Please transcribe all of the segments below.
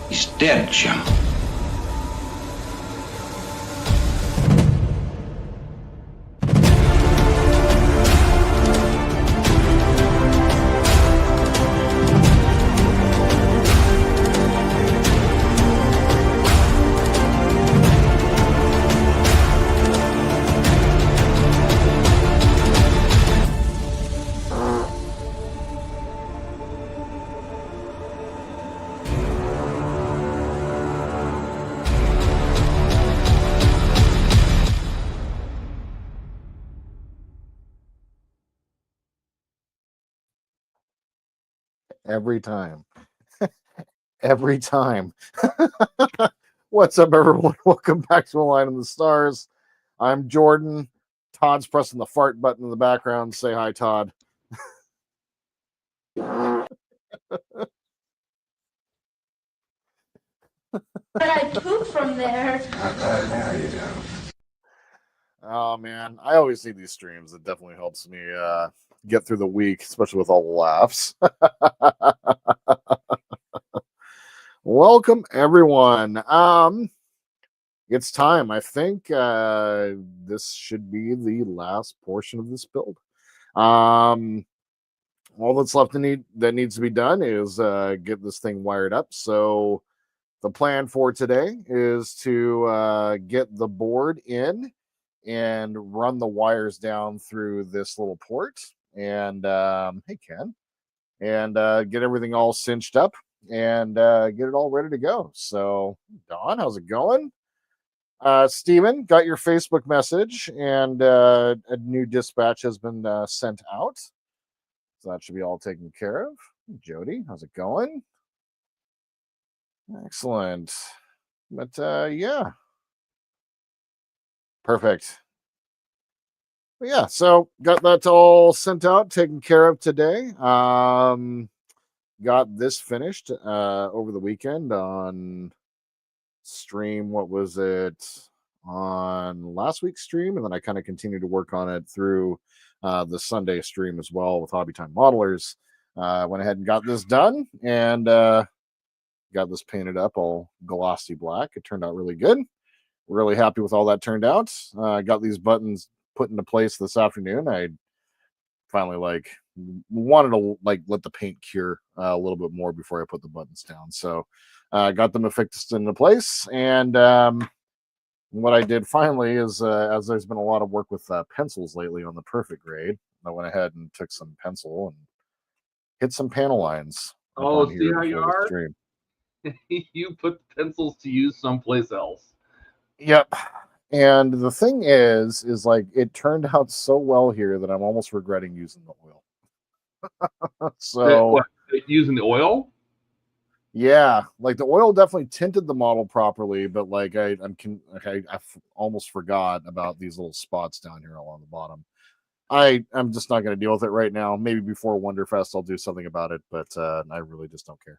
He's dead, Jim. Every time. Every time. What's up, everyone? Welcome back to A Line in the Stars. I'm Jordan. Todd's pressing the fart button in the background. Say hi, Todd. But I poop from there. Now you do. Oh, man. I always see these streams. It definitely helps me get through the week, especially with all the laughs. Welcome, everyone. It's time. I think this should be the last portion of this build. All that's left that needs to be done is get this thing wired up. So the plan for today is to get the board in and run the wires down through this little port. And hey, Ken, and get everything all cinched up and get it all ready to go. So, Don, how's it going? Steven, got your Facebook message, and a new dispatch has been sent out. So that should be all taken care of. Jody, how's it going? Excellent. But yeah. Perfect. But yeah, so got that all sent out, taken care of today. Got this finished over the weekend on stream. What was it? On last week's stream, and then I kind of continued to work on it through the Sunday stream as well with Hobby Time Modelers. Went ahead and got this done and got this painted up all glossy black. It turned out really good. Really happy with all that turned out. Got these buttons put into place this afternoon. I finally wanted to let the paint cure a little bit more before I put the buttons down. So got them affixed into place. And what I did finally is, as there's been a lot of work with pencils lately on the Perfect grade, I went ahead and took some pencil and hit some panel lines. Oh, see how you are? Stream. You put the pencils to use someplace else. Yep. And the thing is like it turned out so well here that I'm almost regretting using the oil. So what, using the oil? Yeah, like the oil definitely tinted the model properly, but like I almost forgot about these little spots down here along the bottom. I'm just not going to deal with it right now. Maybe before Wonderfest I'll do something about it, but I really just don't care.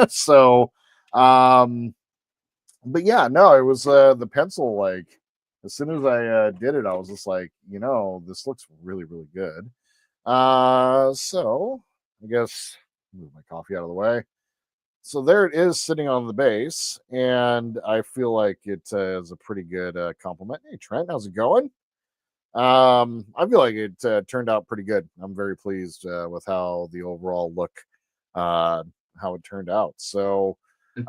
So, but yeah, no, it was the pencil. Like as soon as I did it, I was just like, this looks really, really good. So I guess move my coffee out of the way. So there it is sitting on the base, and I feel like it is a pretty good compliment. Hey, Trent, how's it going? I feel like it turned out pretty good. I'm very pleased with how the overall look, how it turned out. So, is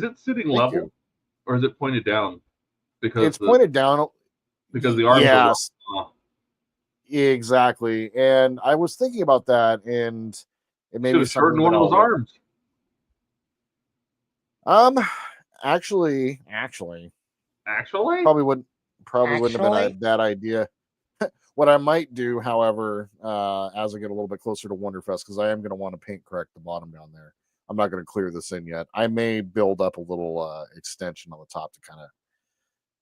it sitting level, or is it pointed down? Because it's pointed down because the arms are Exactly. And I was thinking about that, and it may Should be have shortened something one that of those I'll arms. actually Actually, probably wouldn't have been a Actually? bad idea. What I might do, however, as I get a little bit closer to Wonderfest, because I am going to want to paint correct the bottom down there. I'm not going to clear this in yet. I may build up a little extension on the top to kind of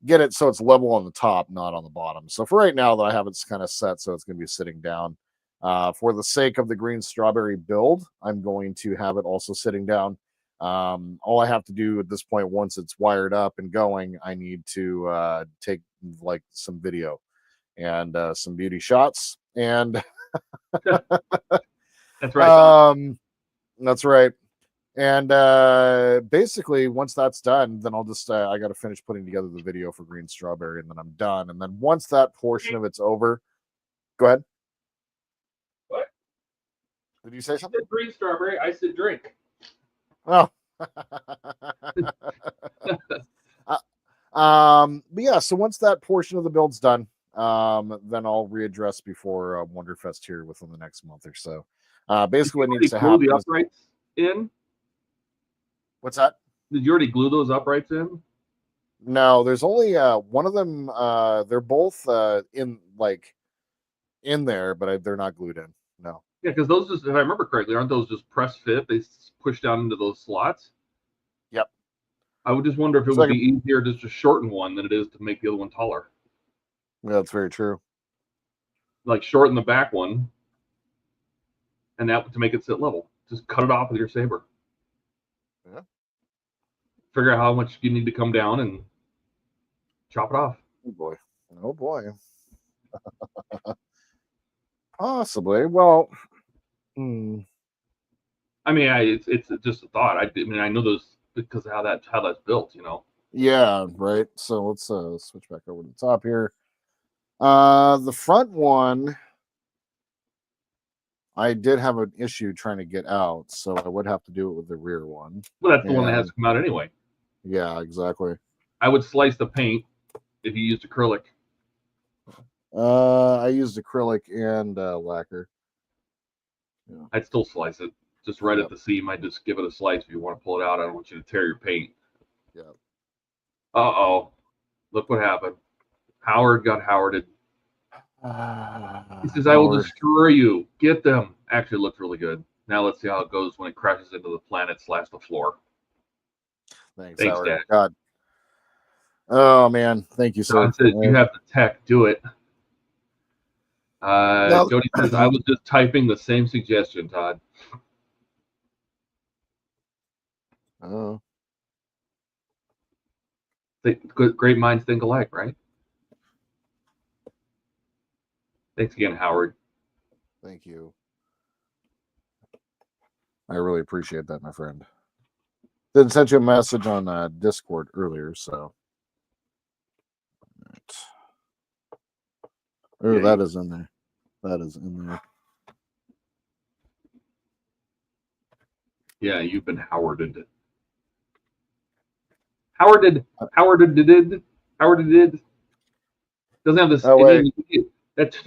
get it so it's level on the top, not on the bottom. So for right now, that I have it kind of set so it's going to be sitting down. For the sake of the green strawberry build, I'm going to have it also sitting down. All I have to do at this point, once it's wired up and going, I need to take like some video and some beauty shots. And that's right. that's right. And basically, once that's done, then I'll just I got to finish putting together the video for green strawberry, and then I'm done. And then once that portion of it's over, go ahead. What? Did you say You something? said green strawberry. I said drink. Oh. But yeah, so once that portion of the build's done, then I'll readdress before Wonderfest here within the next month or so. Basically, what needs to glue happen the is, uprights in? what's that? Did you already glue those uprights in? No, there's only one of them. They're both in there, but they're not glued in. No. Yeah, because those, just, if I remember correctly, aren't those just press fit? They push down into those slots. Yep. I would just wonder if it It's would like be easier just to shorten one than it is to make the other one taller. Yeah, that's very true. Like shorten the back one, and that to make it sit level. Just cut it off with your saber. Yeah. Figure out how much you need to come down and chop it off. Oh boy. Oh boy. Possibly. Well. I mean, it's just a thought. I mean, I know those because of how that's built. You know. Yeah. Right. So let's switch back over to the top here. The front one, I did have an issue trying to get out, so I would have to do it with the rear one. Well, that's the one that has to come out anyway. Yeah, exactly. I would slice the paint if you used acrylic. I used acrylic and lacquer. Yeah. I'd still slice it just right at the seam. I'd just give it a slice if you want to pull it out. I don't want you to tear your paint. Yeah. Uh-oh. Look what happened. Howard got Howarded. He says, I will destroy you. Get them. Actually, it looked really good. Now let's see how it goes when it crashes into the planet / the floor. Thanks Howard. Dad. God. Oh, man. Thank you, sir. John says, you have the tech. Do it. Jody says, I was just typing the same suggestion, Todd. Oh. Great minds think alike, right? Thanks again, Howard. Thank you. I really appreciate that, my friend. Didn't send you a message on Discord earlier, so. Oh, yeah, that is in there. That is in there. Yeah, you've been Howarded. Howarded. Doesn't have this. Oh, wait. That's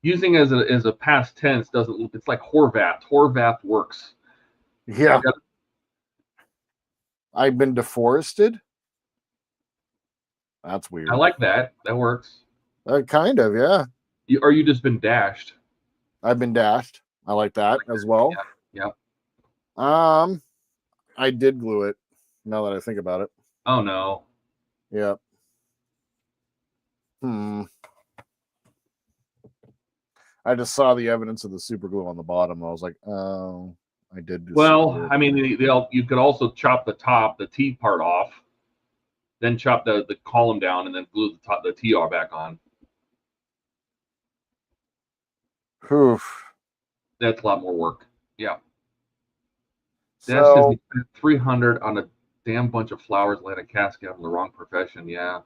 using as a past tense doesn't. It's like Horvath. Horvath works. Yeah. I've been deforested. That's weird. I like that. That works. Kind of, yeah. You just been dashed. I've been dashed. I like that as well. Yeah. I did glue it. Now that I think about it. Oh no. Yeah. I just saw the evidence of the super glue on the bottom. I was like, oh, I did. Well, I mean, you could also chop the top, the T part off, then chop the column down, and then glue the TR back on. Oof. That's a lot more work. Yeah. So, That's because he spent 300 on a damn bunch of flowers, laying a casket on the wrong profession. Yeah.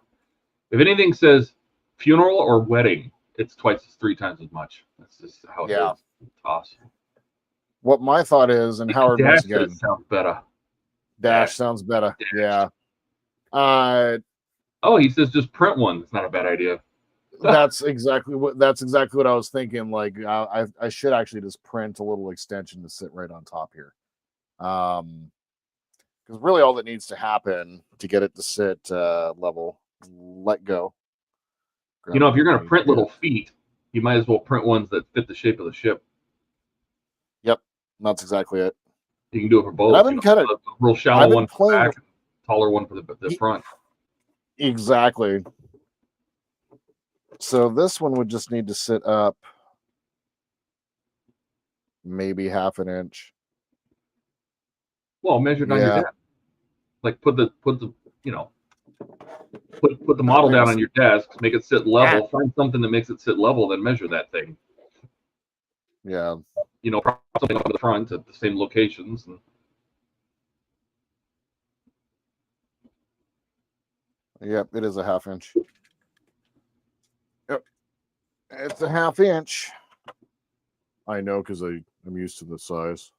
If anything says funeral or wedding, it's 3 times as much. That's just how it is. Toss. What my thought is, and Howard once again, sounds better. Dash sounds better. Dash. Yeah. Oh, he says just print one. It's not a bad idea. That's exactly what I was thinking. Like I should actually just print a little extension to sit right on top here. Because really all that needs to happen to get it to sit level, let go. You know, if you're going to print Yeah. little feet, you might as well print ones that fit the shape of the ship. Yep, that's exactly it. You can do it for both. And I've been kind of a real shallow one for the playing back, taller one for the front. Exactly. So this one would just need to sit up maybe half an inch. Well, measure down your desk. Like put the you know, put the model down on your desk, make it sit level. Find something that makes it sit level, then measure that thing. Yeah. You know, prop something up at the front at the same locations. And... Yep, it is a half inch. Yep, it's a half inch. I know because I'm used to the size.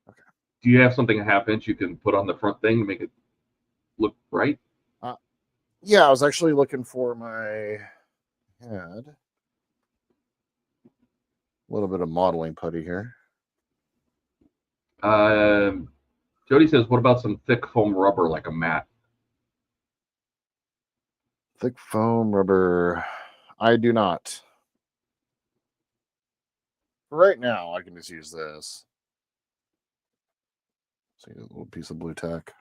Okay. Do you have something a half inch you can put on the front thing to make it look right? Yeah, I was actually looking for my head. A little bit of modeling putty here. Jody says, what about some thick foam rubber like a mat? Thick foam rubber. I do not. Right now, I can just use this. See a little piece of blue tack.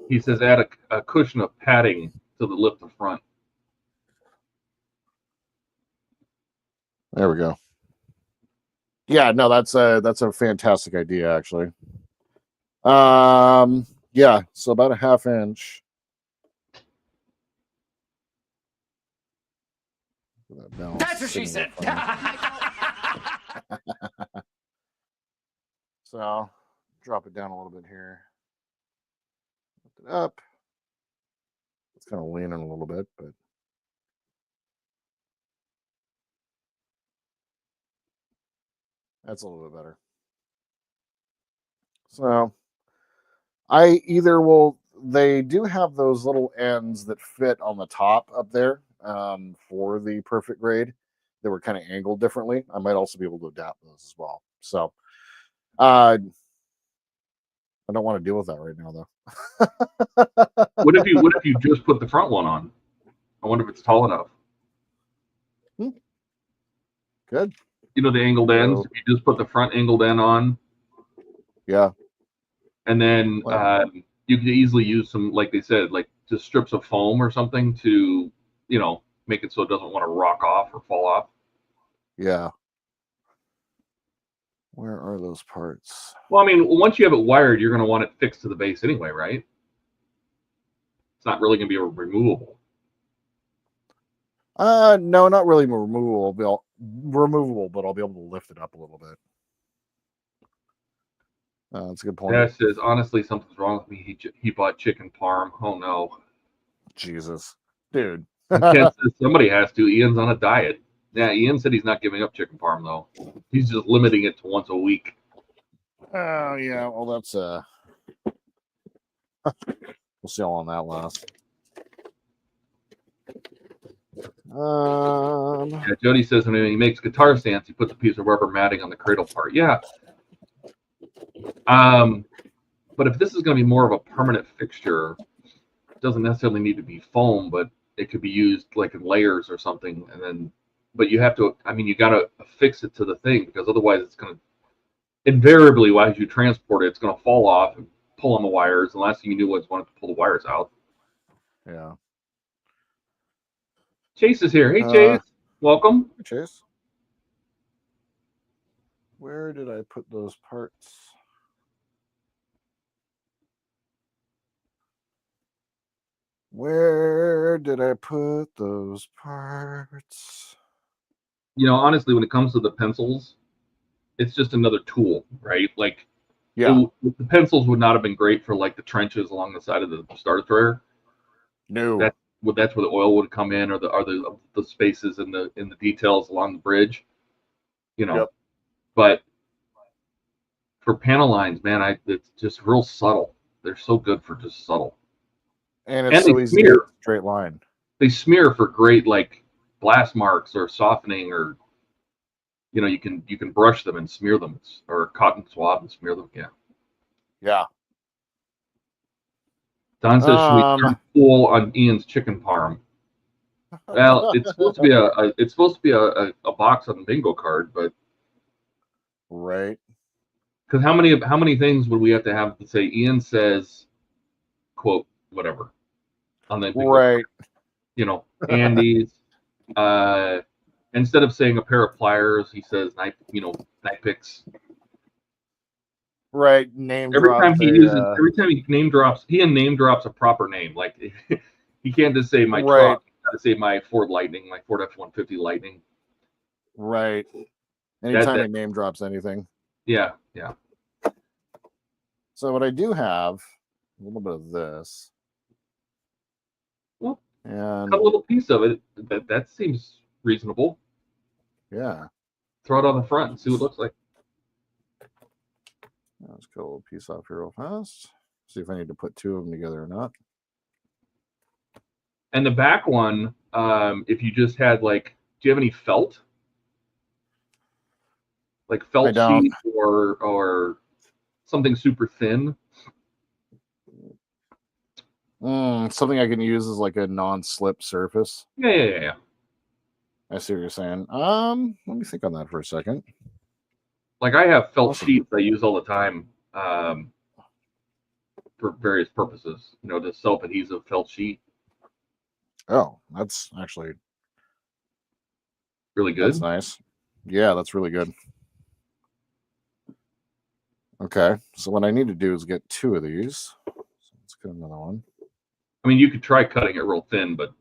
He says add a cushion of padding to the lift of front. There we go. Yeah, no, that's a fantastic idea, actually. Yeah, so about a half inch. That's what she said. So I'll drop it down a little bit here. Lift it up. It's kind of leaning a little bit, but that's a little bit better. So I either will, they do have those little ends that fit on the top up there for the perfect grade that were kind of angled differently. I might also be able to adapt those as well. So I don't want to deal with that right now, though. What if you just put the front one on? I wonder if it's tall enough. Good. You know the angled ends. If you just put the front angled end on. Yeah. And then you could easily use some, like they said, like just strips of foam or something to, you know, make it so it doesn't want to rock off or fall off. Yeah. Where are those parts? Well, I mean, once you have it wired, you're going to want it fixed to the base anyway, right? It's not really going to be removable. No, not really removable, but I'll be able to lift it up a little bit. That's a good point. That says, honestly, something's wrong with me. He bought chicken parm. Oh, no. Jesus. Dude. Ken says somebody has to. Ian's on a diet. Yeah, Ian said he's not giving up chicken parm, though. He's just limiting it to once a week. Oh, yeah. Well, that's... we'll see how long that lasts. Yeah, Jody says when he makes guitar stands, he puts a piece of rubber matting on the cradle part. Yeah. But if this is going to be more of a permanent fixture, it doesn't necessarily need to be foam, but it could be used like in layers or something. And then, but you have to, I mean, you got to affix it to the thing because otherwise it's going to, invariably, as you transport it, it's going to fall off and pull on the wires. And the last thing you do was want to pull the wires out. Yeah. Chase is here. Hey, Chase. Welcome. Hey, Chase. Where did I put those parts? Where did I put those parts? You know, honestly, when it comes to the pencils, it's just another tool, right? Like, yeah, the pencils would not have been great for like the trenches along the side of the Star Destroyer. No, that's where the oil would come in, or the spaces in the details along the bridge, you know. Yep. But for panel lines, man, it's just real subtle. They're so good for just subtle. And And it's they so easy to smear. get a straight line. They smear for great like blast marks or softening, or you can brush them and smear them, or cotton swab and smear them. Yeah. Yeah. Don says, should we start pool on Ian's chicken parm? Well, it's supposed to be a box on the bingo card, but right. because how many things would we have to have to say? Ian says, quote, whatever on the bingo Right. card. Andy's. Instead of saying a pair of pliers, he says knife picks. Right. Name Every drop. time he name drops a proper name. Like he can't just say my Right. truck. He got to say my Ford Lightning, my Ford F-150 Lightning. Right. Anytime That- he name drops anything. Yeah. So what I do have a little bit of this. Well, and cut a little piece of it. That seems reasonable. Yeah. Throw it on the front and see what it looks like. Let's cut a little piece off here real fast. See if I need to put two of them together or not. And the back one, if you just had do you have any felt? Like felt sheet or something super thin? Something I can use as like a non-slip surface. Yeah. I see what you're saying. Let me think on that for a second. Like I have felt Awesome. sheets I use all the time for various purposes. The self-adhesive felt sheet. Oh, that's actually Really good. That's nice. Yeah, that's really good. Okay, so what I need to do is get two of these. So let's get another one. I mean, you could try cutting it real thin, but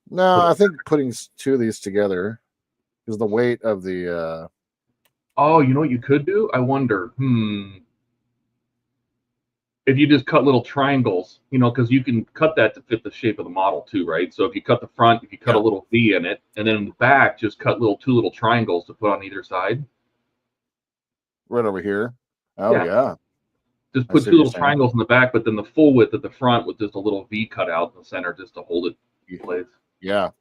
no, I think putting two of these together is the weight of the. Oh, you know what you could do? I wonder. If you just cut little triangles, because you can cut that to fit the shape of the model too, right? So if you cut the front, if you cut a little V in it, and then in the back, just cut two little triangles to put on either side. Right over here. Oh yeah. Just put two little triangles in the back, but then the full width at the front with just a little V cut out in the center just to hold it in place. Yeah.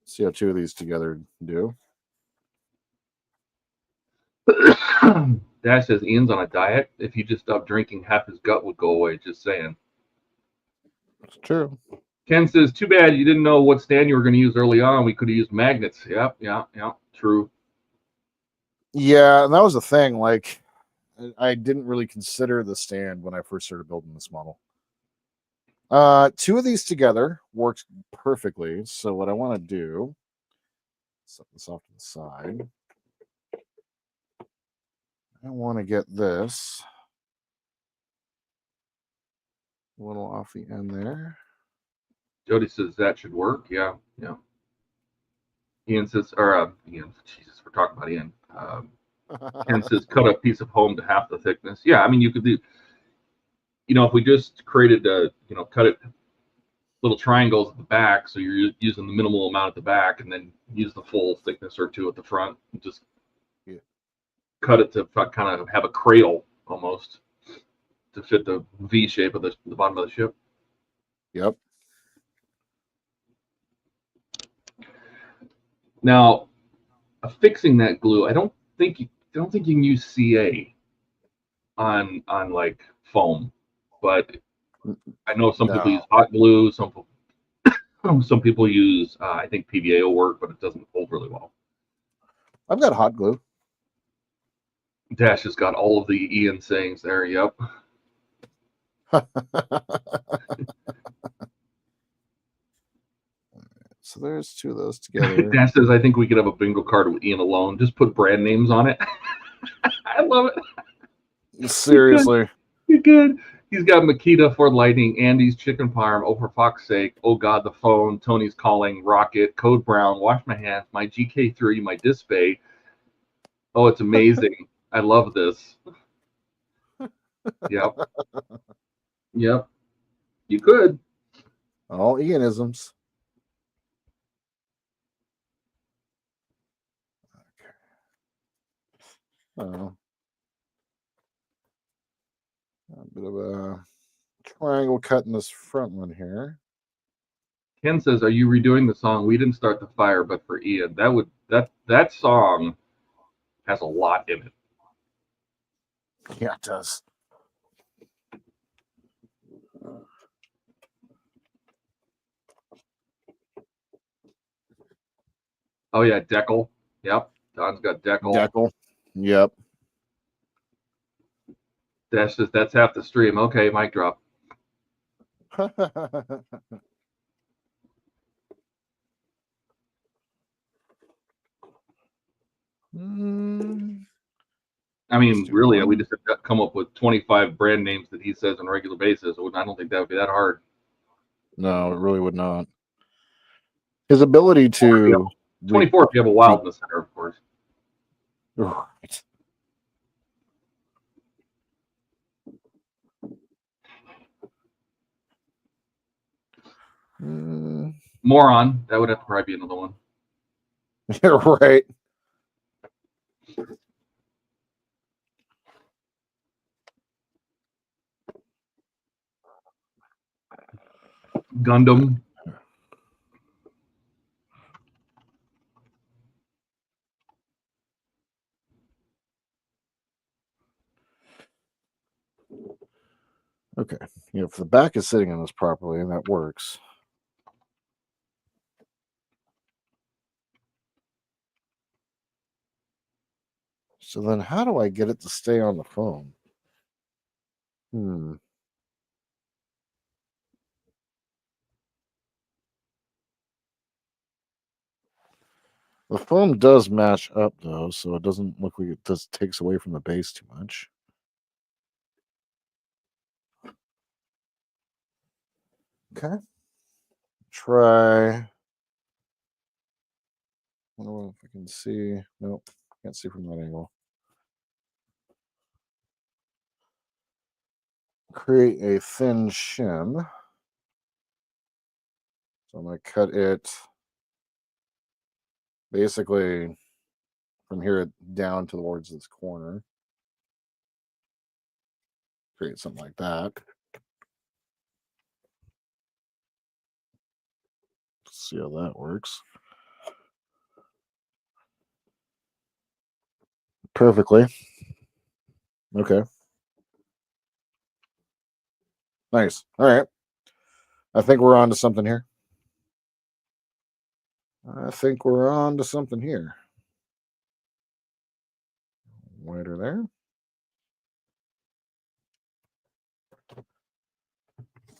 See how two of these together do. Dash says Ian's on a diet. If he just stopped drinking, half his gut would go away. Just saying. It's true. Ken says, too bad you didn't know what stand you were going to use early on. We could have used magnets. Yep. True. Yeah, and that was the thing. Like, I didn't really consider the stand when I first started building this model. Two of these together works perfectly. So what I want to do, set this off to the side. I want to get this a little off the end there. Jody says that should work. Yeah. Ian says, Ian, Jesus, we're talking about Ian. Ken says, cut a piece of home to half the thickness. Yeah, I mean, you could do, if we just created cut it little triangles at the back, so you're using the minimal amount at the back, and then use the full thickness or two at the front, and just cut it to kind of have a cradle almost to fit the V shape of the bottom of the ship. Yep. Now, affixing that glue, I don't think you can use CA on like foam, but I know some people use hot glue. Some people use I think PVA will work, but it doesn't hold really well. I've got hot glue. Dash has got all of the Ian sayings there. Yep. So there's two of those together. Dash says, I think we could have a bingo card with Ian alone. Just put brand names on it. I love it. Seriously. You're good. He's got Makita, Ford Lightning, Andy's Chicken Parm, Oh For Fox's Sake, Oh God, the Phone, Tony's Calling, Rocket, Code Brown, Wash My Hands, My GK3, My Display. Oh, it's amazing. I love this. Yep. You could. All Ianisms. Okay. A bit of a triangle cut in this front one here. Ken says, "Are you redoing the song? We didn't start the fire, but for Ian, that song has a lot in it." Yeah, it does. Oh yeah, Deckel. Yep, Don's got Deckel. Deckle. Yep. That's half the stream. Okay, mic drop. I mean, really, we just have to come up with 25 brand names that he says on a regular basis. I don't think that would be that hard. No, it really would not. His ability to 24 if you have a wild in the center, of course. Right. Moron. That would have to probably be another one. You're right. Gundam. Okay. If the back is sitting on this properly, and that works. So then how do I get it to stay on the phone? The foam does match up though, so it doesn't look like it just takes away from the base too much. Okay. Try. I wonder if I can see. Nope. Can't see from that angle. Create a thin shim. So I'm going to cut it basically from here down towards this corner. Create something like that. See how that works. Perfectly. Okay. Nice. All right. I think we're on to something here. Wider there.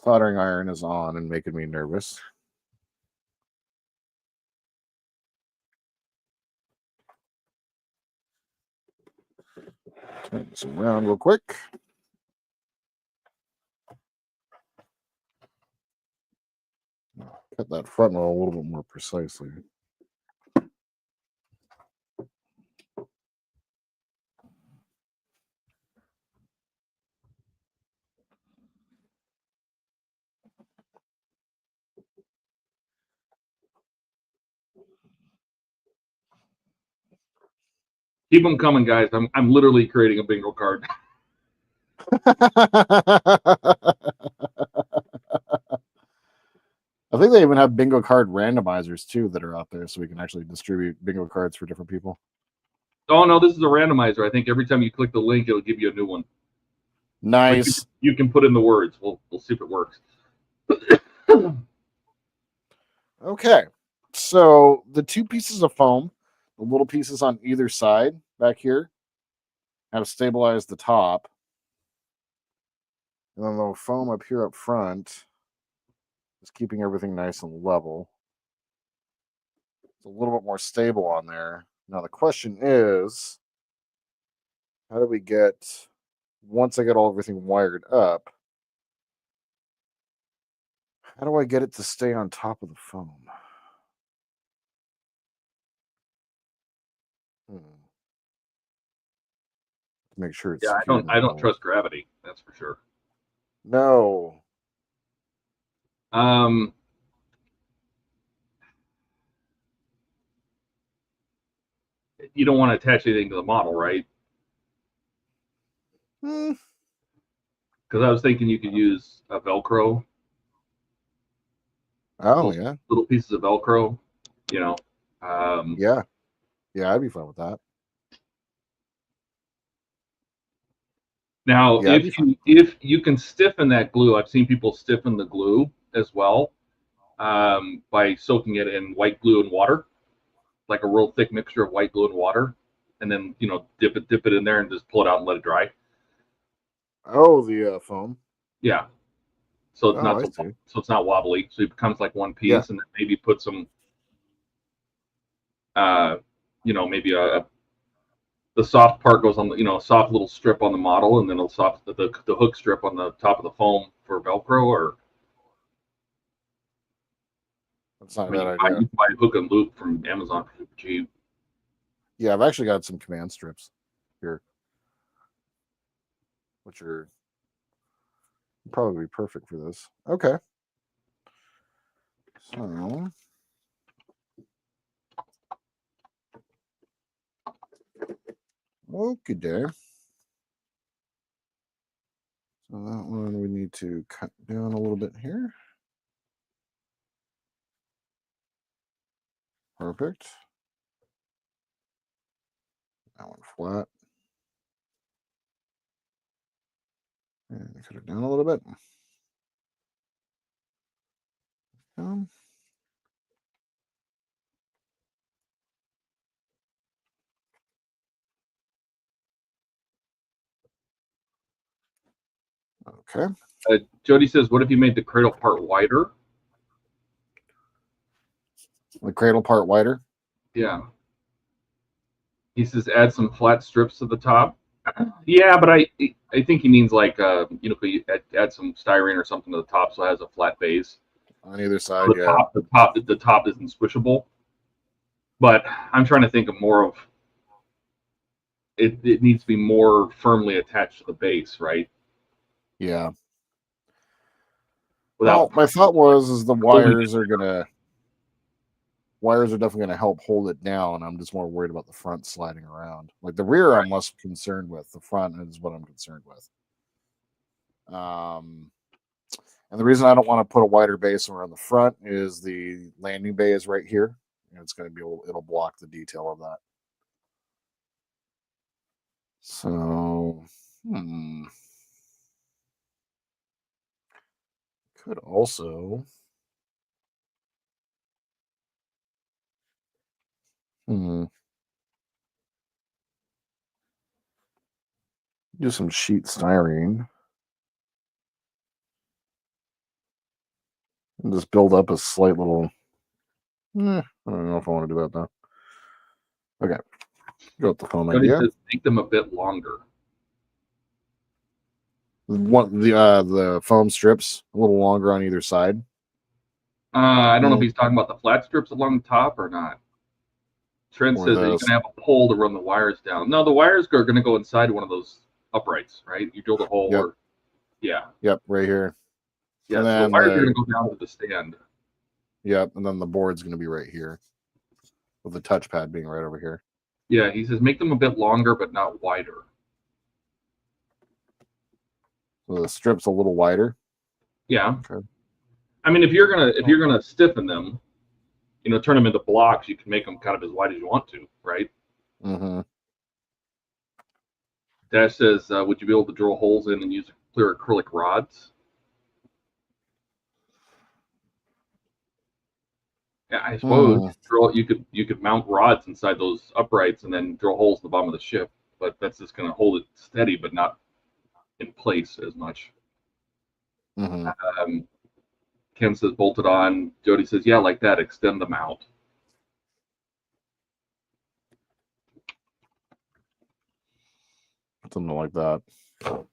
Soldering iron is on and making me nervous. Turn this around real quick. Cut that front roll a little bit more precisely. Keep them coming, guys. I'm literally creating a bingo card. I think they even have bingo card randomizers too that are out there, so we can actually distribute bingo cards for different people. Oh no, this is a randomizer. I think every time you click the link, it'll give you a new one. Nice. You can put in the words. We'll see if it works. Okay, so the two pieces of foam, the little pieces on either side back here, have stabilized the top, and then the foam up here up front is keeping everything nice and level. It's a little bit more stable on there. Now the question is, how do we get, once I get everything wired up, how do I get it to stay on top of the foam? Make sure it's I don't trust gravity. That's for sure. No. You don't want to attach anything to the model, right? Because I was thinking you could use a Velcro, Oh yeah, little pieces of Velcro, you know. yeah, I'd be fine with that. Now, Yeah, I'd be if you can stiffen that glue, I've seen people stiffen the glue as well by soaking it in white glue and water, like a real thick mixture of white glue and water, and then dip it in there and just pull it out and let it dry. Oh, the foam. Yeah, so it's Oh, not I see. so it's not wobbly, so it becomes like one piece, Yeah. and then maybe put some, maybe the soft part goes on a soft little strip on the model, and then a soft the hook strip on the top of the foam for Velcro, or That's not I a mean, bad idea. you can buy hook and loop from Amazon for super cheap. Yeah, I've actually got some command strips here, which are probably perfect for this. Okay. So okay, there. So that one we need to cut down a little bit here. Perfect. That one flat. And cut it down a little bit. Okay. Jody says, "What if you made the cradle part wider?" The cradle part wider. Yeah. He says, "Add some flat strips to the top." Yeah, but I think he means like you add some styrene or something to the top so it has a flat base. On either side, yeah. The top isn't squishable. But I'm trying to think of more of it. It needs to be more firmly attached to the base, right? Yeah. Without Well, my thought was the wires are definitely gonna help hold it down. I'm just more worried about the front sliding around. Like the rear, I'm less concerned with. The front is what I'm concerned with. And the reason I don't want to put a wider base around the front is the landing bay is right here. And it's going to be it'll block the detail of that. So, could also do some sheet styrene and just build up a slight little. I don't know if I want to do that though. Okay, go with the foam Jody idea. says, make them a bit longer. The foam strips a little longer on either side. I don't know if he's talking about the flat strips along the top or not. Trent says that you can have a pole to run the wires down. No, the wires are going to go inside one of those uprights, right? You drill the hole. Yep. Yeah, right here. Yeah, and so then the wires are going to go down to the stand. Yep, and then the board's going to be right here, with the touchpad being right over here. Yeah, he says make them a bit longer but not wider. So the strip's a little wider. Yeah. Okay. I mean, if you're gonna stiffen them, turn them into blocks, you can make them kind of as wide as you want to, right? Mm-hmm. Dash says, would you be able to drill holes in and use clear acrylic rods? Yeah, I suppose you could mount rods inside those uprights and then drill holes in the bottom of the ship, but that's just going to hold it steady, but not in place as much. Mm-hmm. Ken says bolted on. Jody says, yeah, like that. Extend them out. Something like that. Okay.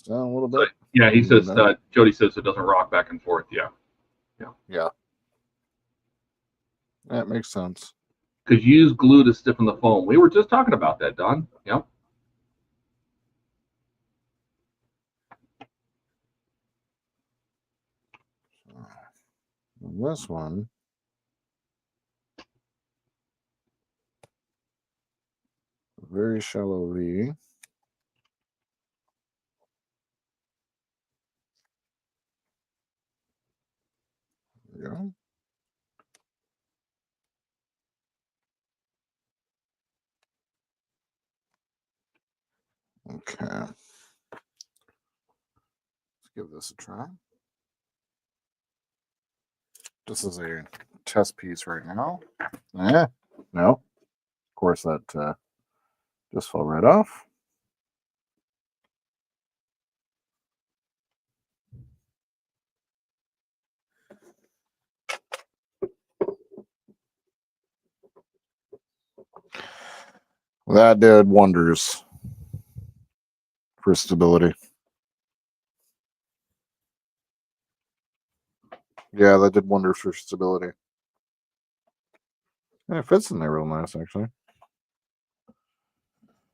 Down a little bit. Yeah, he says. Jody says it doesn't rock back and forth. Yeah. That makes sense. Could you use glue to stiffen the foam? We were just talking about that, Don. Yep. And this one, very shallow V. There we go. Okay. Let's give this a try. This is a test piece right now. No. Of course, that just fell right off. That did wonders for stability. Yeah, that did wonders for stability. And it fits in there real nice, actually.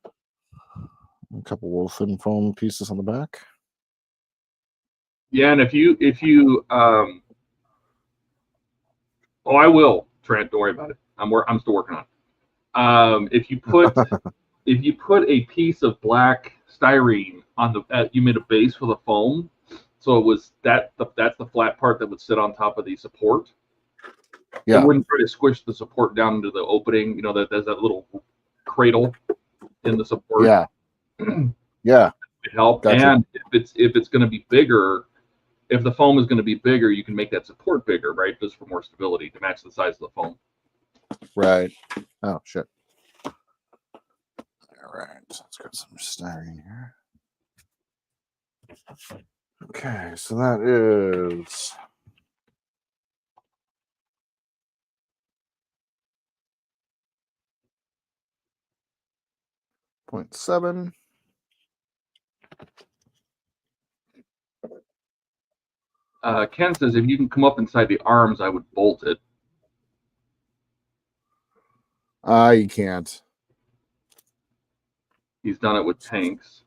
A couple little thin foam pieces on the back. Yeah, and if you I will, Trent. Don't worry about it. I'm still working on it. If you put a piece of black styrene on you made a base for the foam, so it was that's the flat part that would sit on top of the support. Yeah. It wouldn't try to squish the support down into the opening. You know that there's that little cradle in the support. Yeah. Yeah. It help. Gotcha. And if it's going to be bigger, if the foam is going to be bigger, you can make that support bigger, right? Just for more stability to match the size of the foam. Right. Oh shit. All right. Let's get some styrene here. Okay, so that is 0.7. Ken says if you can come up inside the arms, I would bolt it. You can't. He's done it with tanks.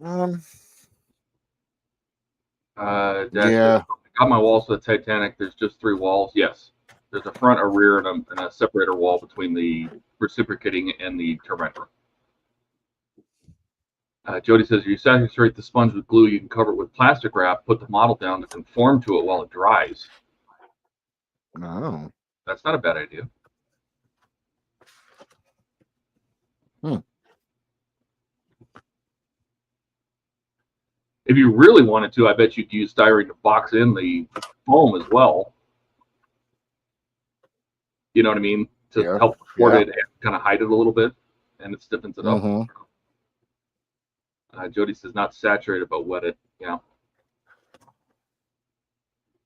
Yeah. I got my walls for the Titanic. There's just 3 walls. Yes. There's a front, a rear, and a separator wall between the reciprocating and the turbine room. Jody says, if you saturate the sponge with glue, you can cover it with plastic wrap, put the model down to conform to it while it dries. No. That's not a bad idea. If you really wanted to, I bet you could use styrene to box in the foam as well. You know what I mean? To help support it and kind of hide it a little bit, and it stiffens it up. Jody says, not saturated, but wet it. Yeah.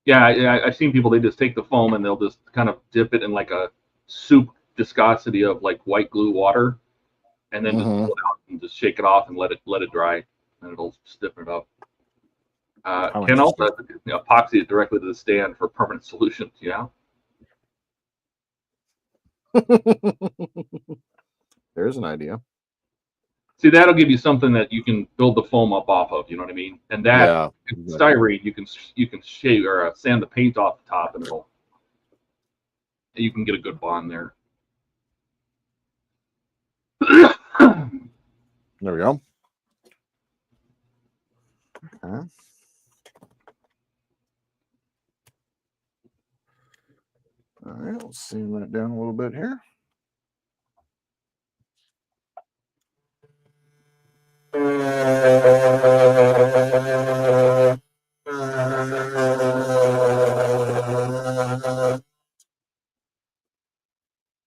Yeah, I've seen people, they just take the foam and they'll just kind of dip it in like a soup viscosity of like white glue water, and then just pull it out and just shake it off and let it dry, and it'll stiffen it up. Ken also epoxy it directly to the stand for permanent solutions. Yeah. There's an idea. See, that'll give you something that you can build the foam up off of. You know what I mean? And that styrene, you can shave or sand the paint off the top, and you can get a good bond there. There we go. Okay. All right, let's sand that down a little bit here. A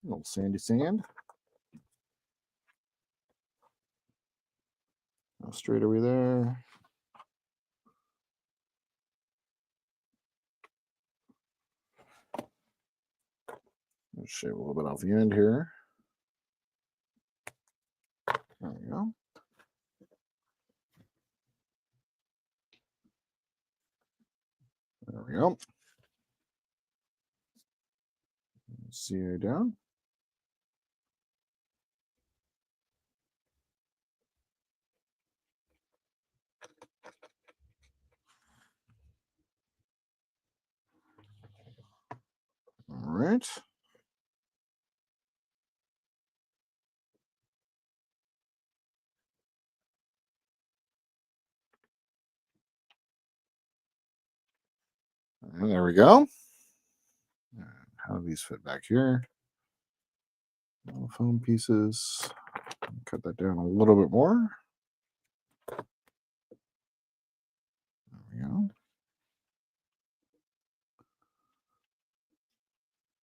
little sandy sand. How straight are we there? Let's shave a little bit off the end here. There we go. There we go. See you down. right. And there we go. How do these fit back here? Foam pieces. Cut that down a little bit more. There we go.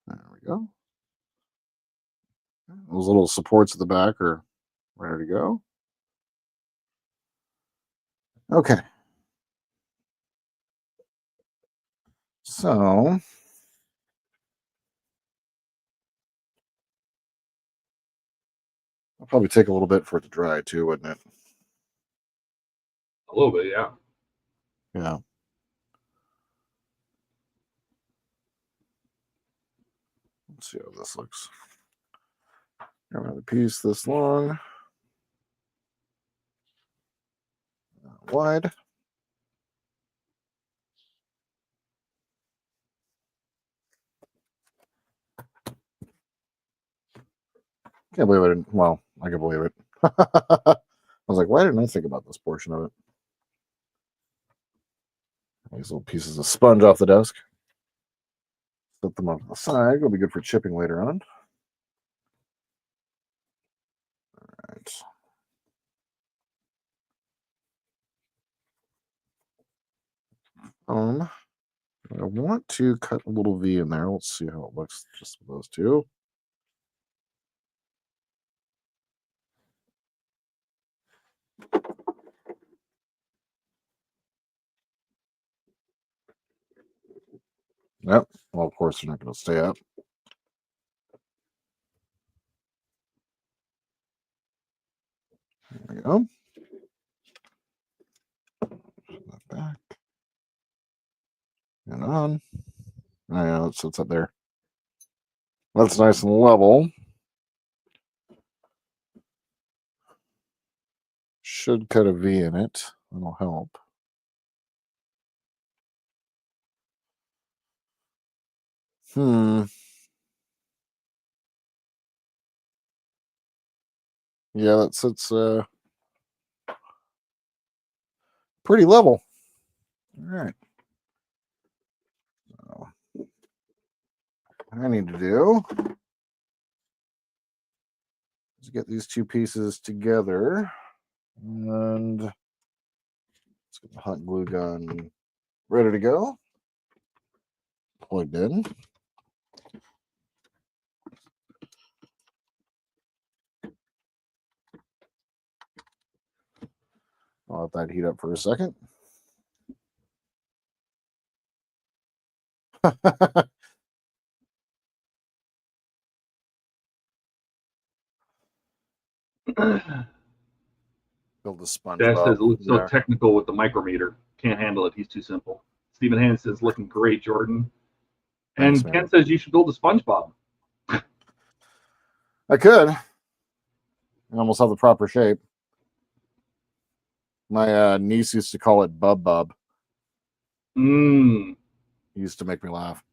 There we go. Those little supports at the back are ready to go. Okay. So I'll probably take a little bit for it to dry too, wouldn't it? A little bit, yeah. Yeah. Let's see how this looks. Got another piece this long, wide. Can't believe I didn't. Well, I can believe it. I was like, why didn't I think about this portion of it? These little pieces of sponge off the desk. Put them on the side. It'll be good for chipping later on. All right. I want to cut a little V in there. Let's see how it looks just with those two. Yep. Well, of course, they're not going to stay up. There we go. Put that back. And on. Oh, yeah, it sits up there. That's nice and level. Should cut a V in it. That'll help. Yeah, that sits pretty level. All right. So, what I need to do is get these two pieces together, and let's get the hot glue gun ready to go. Plugged in. I'll let that heat up for a second. Build the SpongeBob. Dash says it looks so Yeah. technical with the micrometer. Can't handle it. He's too simple. Stephen Hand says looking great, Jordan. Thanks, And man. Ken says you should build a SpongeBob. I could. I almost have the proper shape. My niece used to call it Bub Bub. Mmm. He used to make me laugh.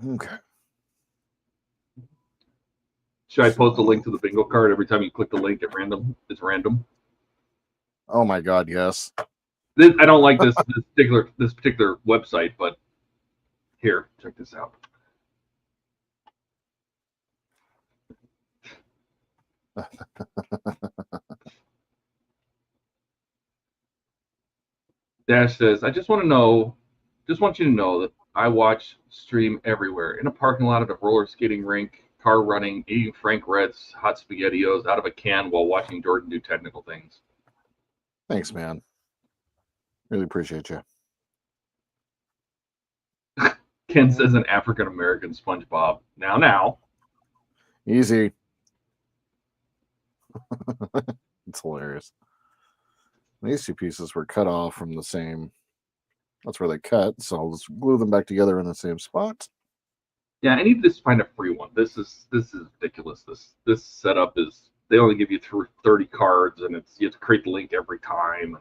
Okay. Should I post a link to the bingo card every time you click the link at random? It's random. Oh my God, yes. I don't like this particular website, but here, check this out. Dash says, I just want you to know that I watch stream everywhere. In a parking lot at a roller skating rink, car running, eating Frank Red's hot SpaghettiOs out of a can while watching Jordan do technical things. Thanks, man. Really appreciate you. Ken says an African American SpongeBob. Now. Easy. It's hilarious. These two pieces were cut off from the same. That's where they cut, so I'll just glue them back together in the same spot. Yeah, I need to just find a free one. This is ridiculous. This setup is, they only give you 30 cards, and you have to create the link every time.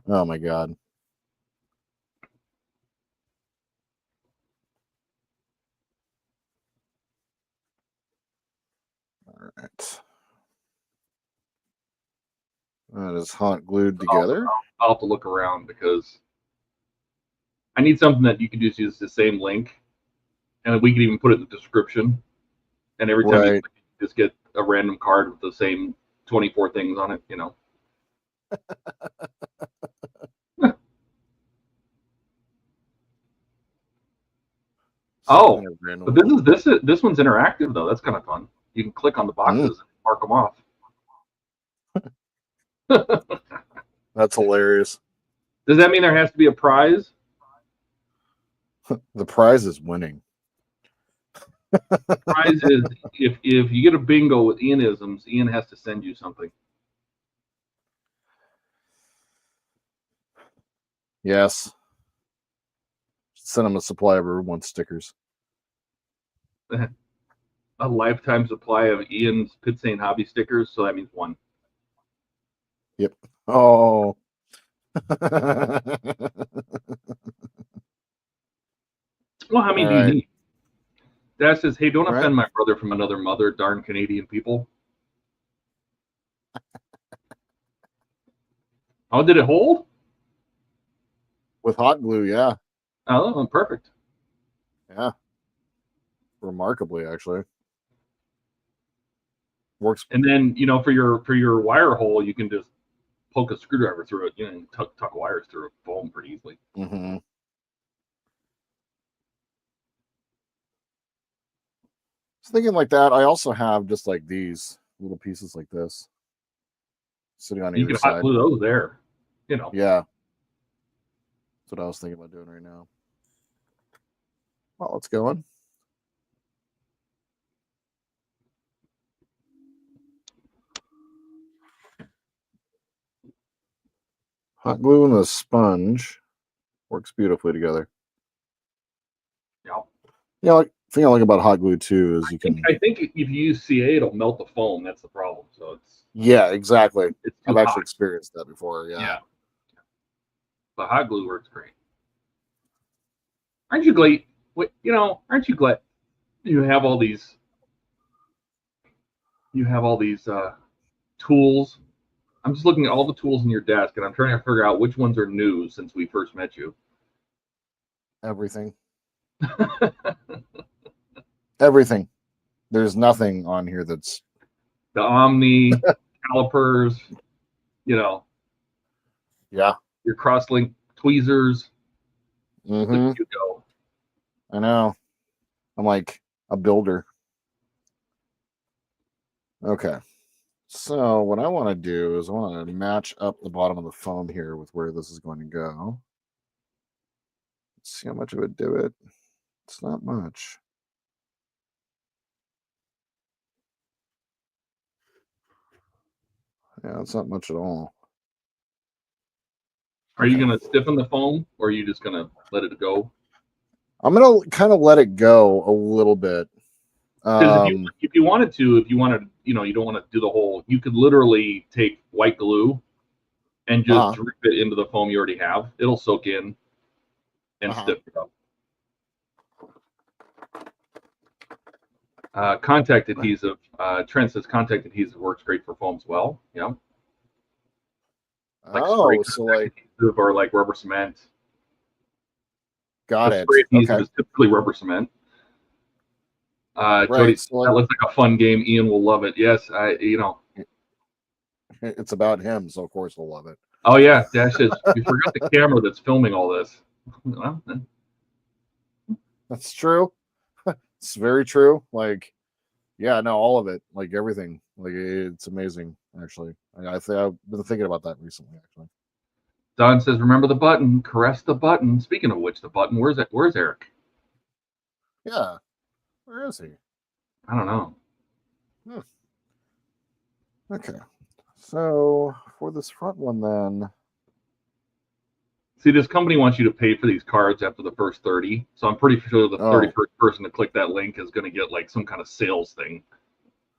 Oh my god. All right. That is hot glued together. I'll have to look around because I need something that you can just use the same link, and we can even put it in the description. And every time you just get a random card with the same 24 things on it, you know. Oh, but this one's interactive though. That's kind of fun. You can click on the boxes and mark them off. That's hilarious. Does that mean there has to be a prize? The prize is winning. The prize is if you get a bingo with Ianisms, Ian has to send you something. Yes. Send him a supply of Everyone stickers. A lifetime supply of Ian's Pit Saint Hobby stickers, so that means one. Yep. Oh. Well, how many do you need? Dad says, hey, don't offend my brother from another mother, darn Canadian people. Oh, did it hold? With hot glue, yeah. Oh, perfect. Yeah. Remarkably, actually. Works. And then, you know, for your wire hole, you can just poke a screwdriver through it, you know, and tuck wires through it, foam pretty easily. Mm-hmm. So thinking like that, I also have just like these little pieces like this sitting on either side. You can hot glue those there, you know. Yeah. That's what I was thinking about doing right now. Well, let's go on. Hot glue and the sponge works beautifully together. Yeah. Yeah, like thing I like about hot glue too is I think if you use CA, it'll melt the foam. That's the problem. So it's exactly. I've hot. actually experienced that before. Yeah. But hot glue works great. Aren't you glad? Aren't you glad you have all these? You have all these tools. I'm just looking at all the tools in your desk, and I'm trying to figure out which ones are new since we first met you. Everything. Everything. There's nothing on here that's the Omni calipers, you know. Yeah. Your crosslink tweezers. Mm-hmm. Look at you go. I know. I'm like a builder. Okay. So what I want to do is I want to match up the bottom of the foam here with where this is going to go. Let's see how much of it do it. It's not much. Yeah, it's not much at all. Are you going to stiffen the foam, or are you just going to let it go? I'm going to kind of let it go a little bit. Because if you wanted, you don't want to do the whole, you could literally take white glue and just drip it into the foam you already have. It'll soak in and stiffen it up. Contact adhesive. Trent says contact adhesive works great for foam as well. Yeah. Like so like adhesive or like rubber cement. Got it. Spray adhesive is typically rubber cement. Jody, that looks like a fun game. Ian will love it. Yes, it's about him, so of course we'll love it. Oh yeah, Dash says you forgot the camera that's filming all this. Well, that's true. It's very true. Like, yeah, no, all of it, like everything, like it's amazing. Actually, I've been thinking about that recently. Actually, Don says, "Remember the button. Caress the button." Speaking of which, the button. Where's Eric? Yeah, where is he? I don't know. Okay, so for this front one, then. See, this company wants you to pay for these cards after the first 30. So I'm pretty sure the 31st person to click that link is going to get like some kind of sales thing.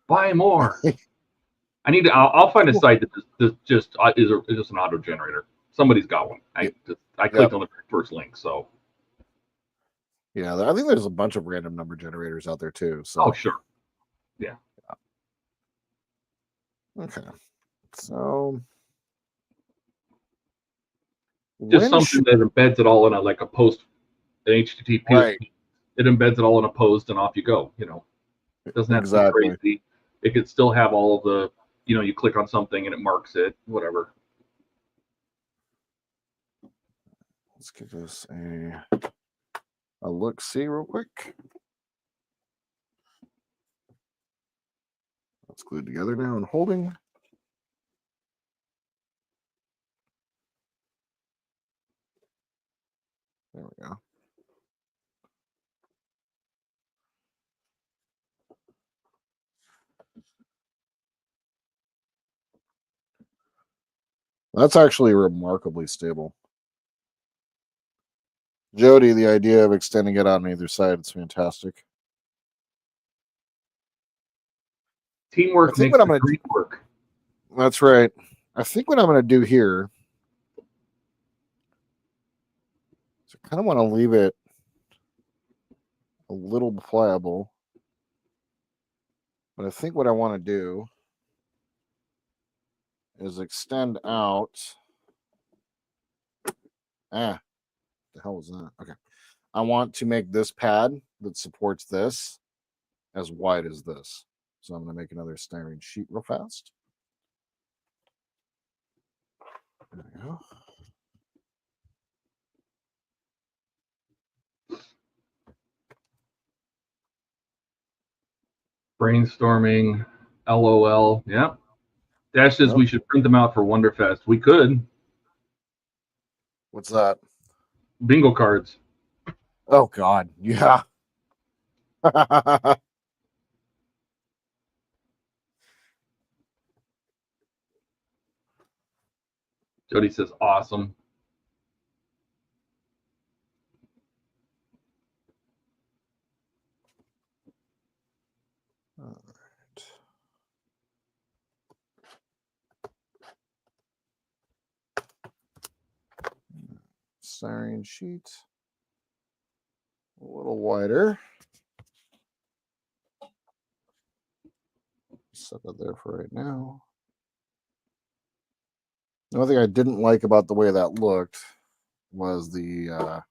Buy more. I'll find a site that just is just an auto generator. Somebody's got one. I clicked on the first link, so. Yeah, I think there's a bunch of random number generators out there too. So. Oh, sure. Yeah. Okay. So. Just something that embeds it all in a post, an HTTP. Right. It embeds it all in a post, and off you go. It doesn't have to be crazy. It could still have all of the, you click on something and it marks it, whatever. Let's give this a look-see real quick. Let's glue it together now and holding. There we go. That's actually remarkably stable. Jody, the idea of extending it on either side is fantastic. Teamwork makes the dream work. That's right. I think what I'm going to do here, so I kind of want to leave it a little pliable. But I think what I want to do is extend out. The hell was that? Okay. I want to make this pad that supports this as wide as this. So I'm going to make another styrene sheet real fast. There we go. Brainstorming, LOL. Yeah. Dash says we should print them out for Wonderfest. We could. What's that? Bingo cards. Oh, God. Yeah. Jody says awesome. All right. Styrene sheet. A little wider. Set that there for right now. The only thing I didn't like about the way that looked was the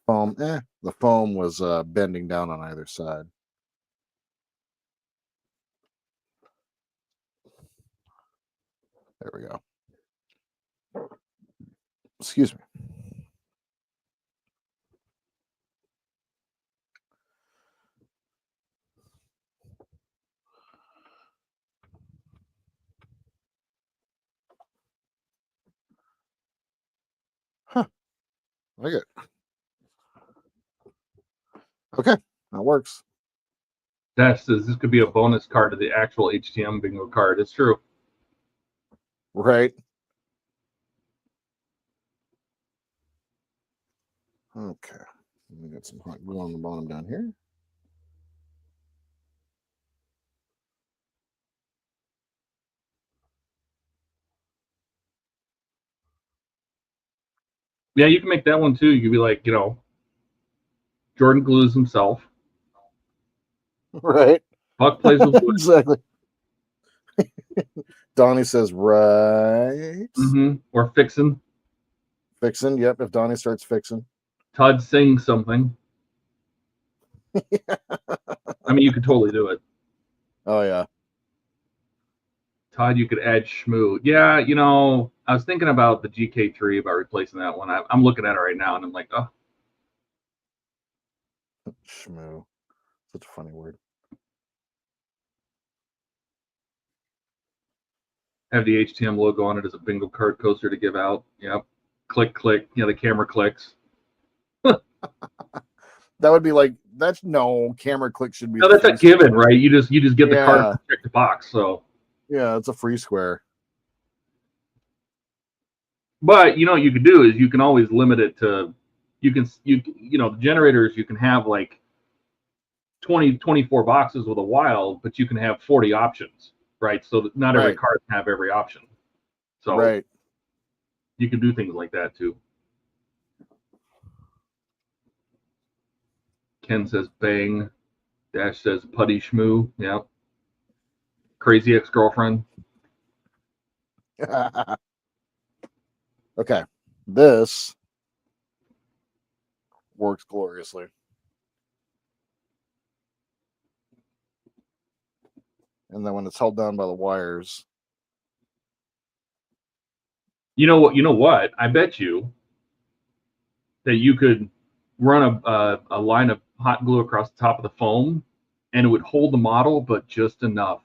foam. The foam was bending down on either side. There we go. Excuse me. Huh. Like it. Okay, that works. Dash says this could be a bonus card to the actual HTM bingo card. It's true. Right. Okay. We got some hot glue on the bottom down here. Yeah, you can make that one too. You could be like, Jordan glues himself. Right. Buck plays with wood. Exactly. Donnie says, right. Or fixing. Fixing. Yep. If Donnie starts fixing. Todd sings something. I mean, you could totally do it. Oh, yeah. Todd, you could add Shmoo. Yeah, I was thinking about the GK3 about replacing that one. I'm looking at it right now, and I'm like, oh. Shmoo. Such a funny word. Have the HTM logo on it as a bingo card coaster to give out. Yep. Click, click. The camera clicks. That would be like, no camera click should be. No, that's a given, right? You just get the card and check the box. So yeah, it's a free square. But what you could do is you can always limit it to the generators. You can have like 24 boxes with a wild, but you can have 40 options, right? So that not every card can have every option. So right. You can do things like that too. Ken says bang. Dash says putty schmoo. Yep. Crazy ex-girlfriend. Okay, this works gloriously. And then when it's held down by the wires, You know what? I bet you that you could run a line of hot glue across the top of the foam, and it would hold the model, but just enough.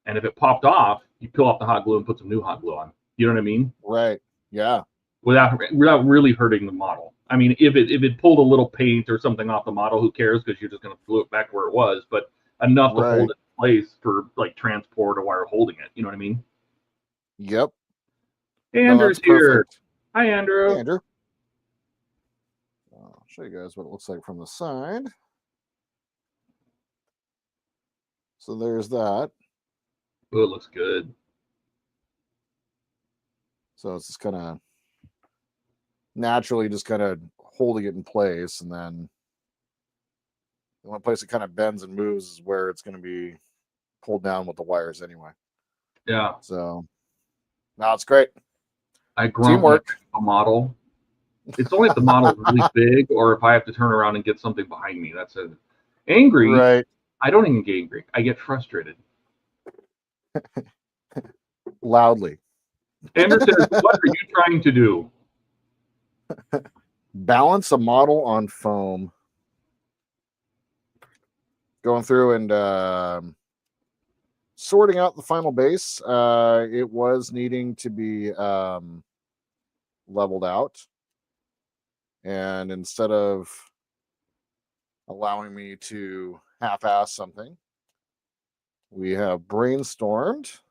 And if it popped off, you peel off the hot glue and put some new hot glue on. You know what I mean? right? Yeah, Without really hurting the model. I mean, if it pulled a little paint or something off the model, who cares? Because you're just going to glue it back where it was. But enough to hold it in place for like transport or while holding it. You know what I mean? Yep. Andrew's here. Hi, Andrew. Hey, Andrew. I'll show you guys what it looks like from the side. So there's that. Oh, it looks good. So it's just kind of naturally just kind of holding it in place, and then the one place it kind of bends and moves is where it's going to be pulled down with the wires anyway. Yeah. So now it's great. I grunt a model. It's only if the model's really big or if I have to turn around and get something behind me. That's it. Angry. Right. I don't even get angry. I get frustrated. Loudly. Andrew says, what are you trying to do? Balance a model on foam. Going through and sorting out the final base. It was needing to be leveled out. And instead of allowing me to half-ass something, we have brainstormed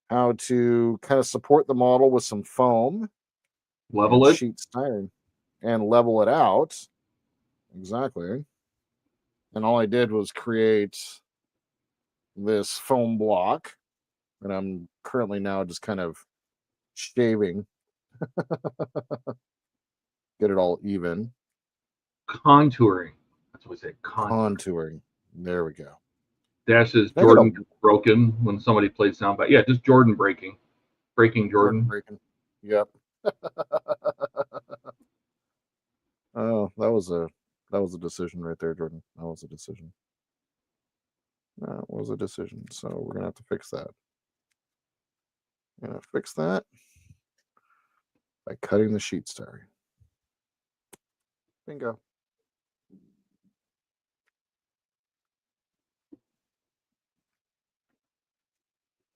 how to kind of support the model with some foam, level it, sheet iron, and level it out. Exactly. And all I did was create this foam block, and I'm currently now just kind of shaving, get it all even. Contouring. That's what we say. Contouring. There we go. Dash says Jordan broken when somebody plays soundbite. Yeah, just Jordan breaking. Breaking Jordan. Breaking. Yep. Oh, that was a decision right there, Jordan. That was a decision. That was a decision. So we're gonna have to fix that. Gonna fix that by cutting the sheet styrene. Bingo.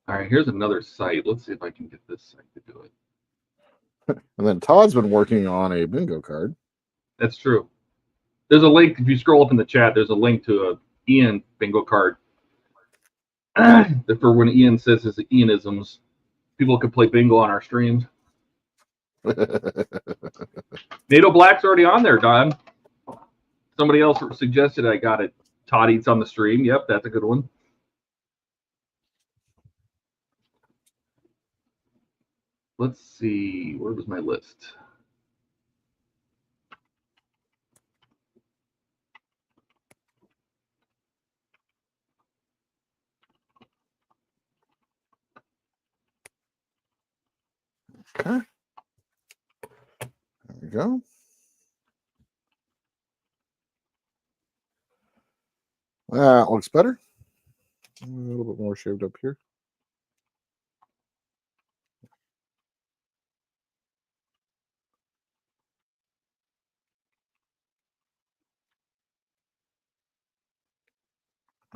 All right, here's another site. Let's see if I can get this site to do it. And then Todd's been working on a bingo card. That's true. There's a link. If you scroll up in the chat, there's a link to a Ian bingo card. For when Ian says his Ianisms, people can play bingo on our streams. NATO Black's already on there, Don. Somebody else suggested I got it. Todd Eats on the stream. Yep, that's a good one. Let's see. Where was my list? Okay. There we go. That looks better. A little bit more shaved up here.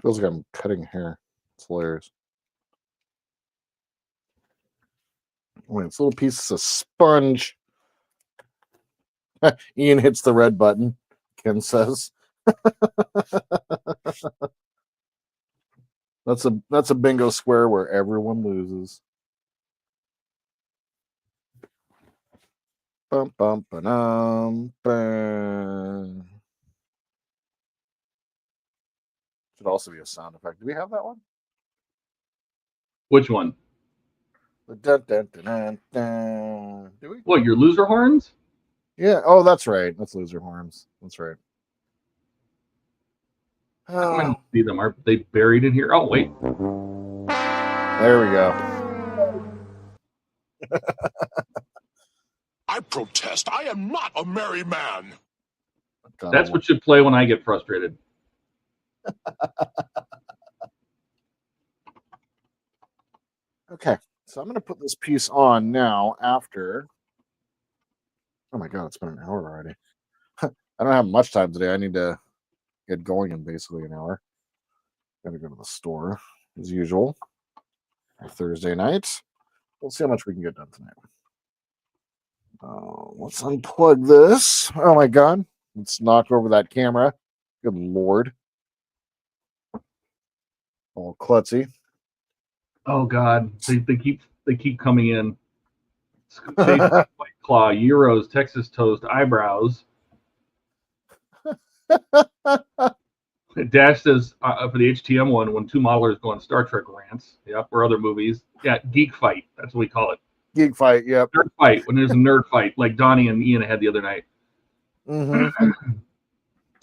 Feels like I'm cutting hair. It's hilarious. When it's little pieces of sponge. Ian hits the red button, Ken says. That's a bingo square where everyone loses. Bum bum ba-dum, bum. Should also be a sound effect. Do we have that one? Which one? Dun, dun, dun, dun, dun. Do we? What, your loser horns? Yeah. Oh, that's right. That's loser horns. That's right. I don't see them. Are they buried in here? Oh, wait. There we go. I protest. I am not a merry man. That's what should play when I get frustrated. Okay, so I'm going to put this piece on now after. Oh my god, it's been an hour already. I don't have much time today. I need to get going in basically an hour. Gotta go to the store as usual. Thursday night. We'll see how much we can get done tonight. Let's unplug this. Oh my god. Let's knock over that camera. Good lord. All klutzy. Oh god, they keep coming in. White Claw, Euros, Texas Toast, Eyebrows. Dash says for the HTM one, when two modelers go on Star Trek rants, yep, or other movies. Yeah, geek fight. That's what we call it. Geek fight, yep. Nerd fight, when there's a nerd fight, like Donnie and Ian had the other night. Mm-hmm.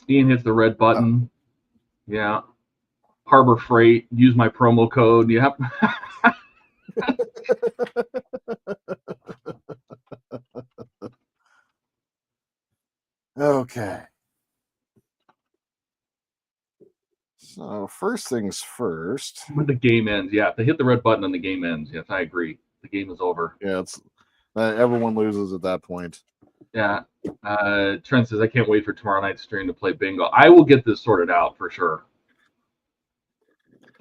Ian hits the red button. Yeah. Harbor Freight, use my promo code. Yep. Okay. So first things first. When the game ends, yeah. If they hit the red button and the game ends, yes, I agree. The game is over. Yeah, it's everyone loses at that point. Yeah. Trent says, I can't wait for tomorrow night's stream to play bingo. I will get this sorted out for sure.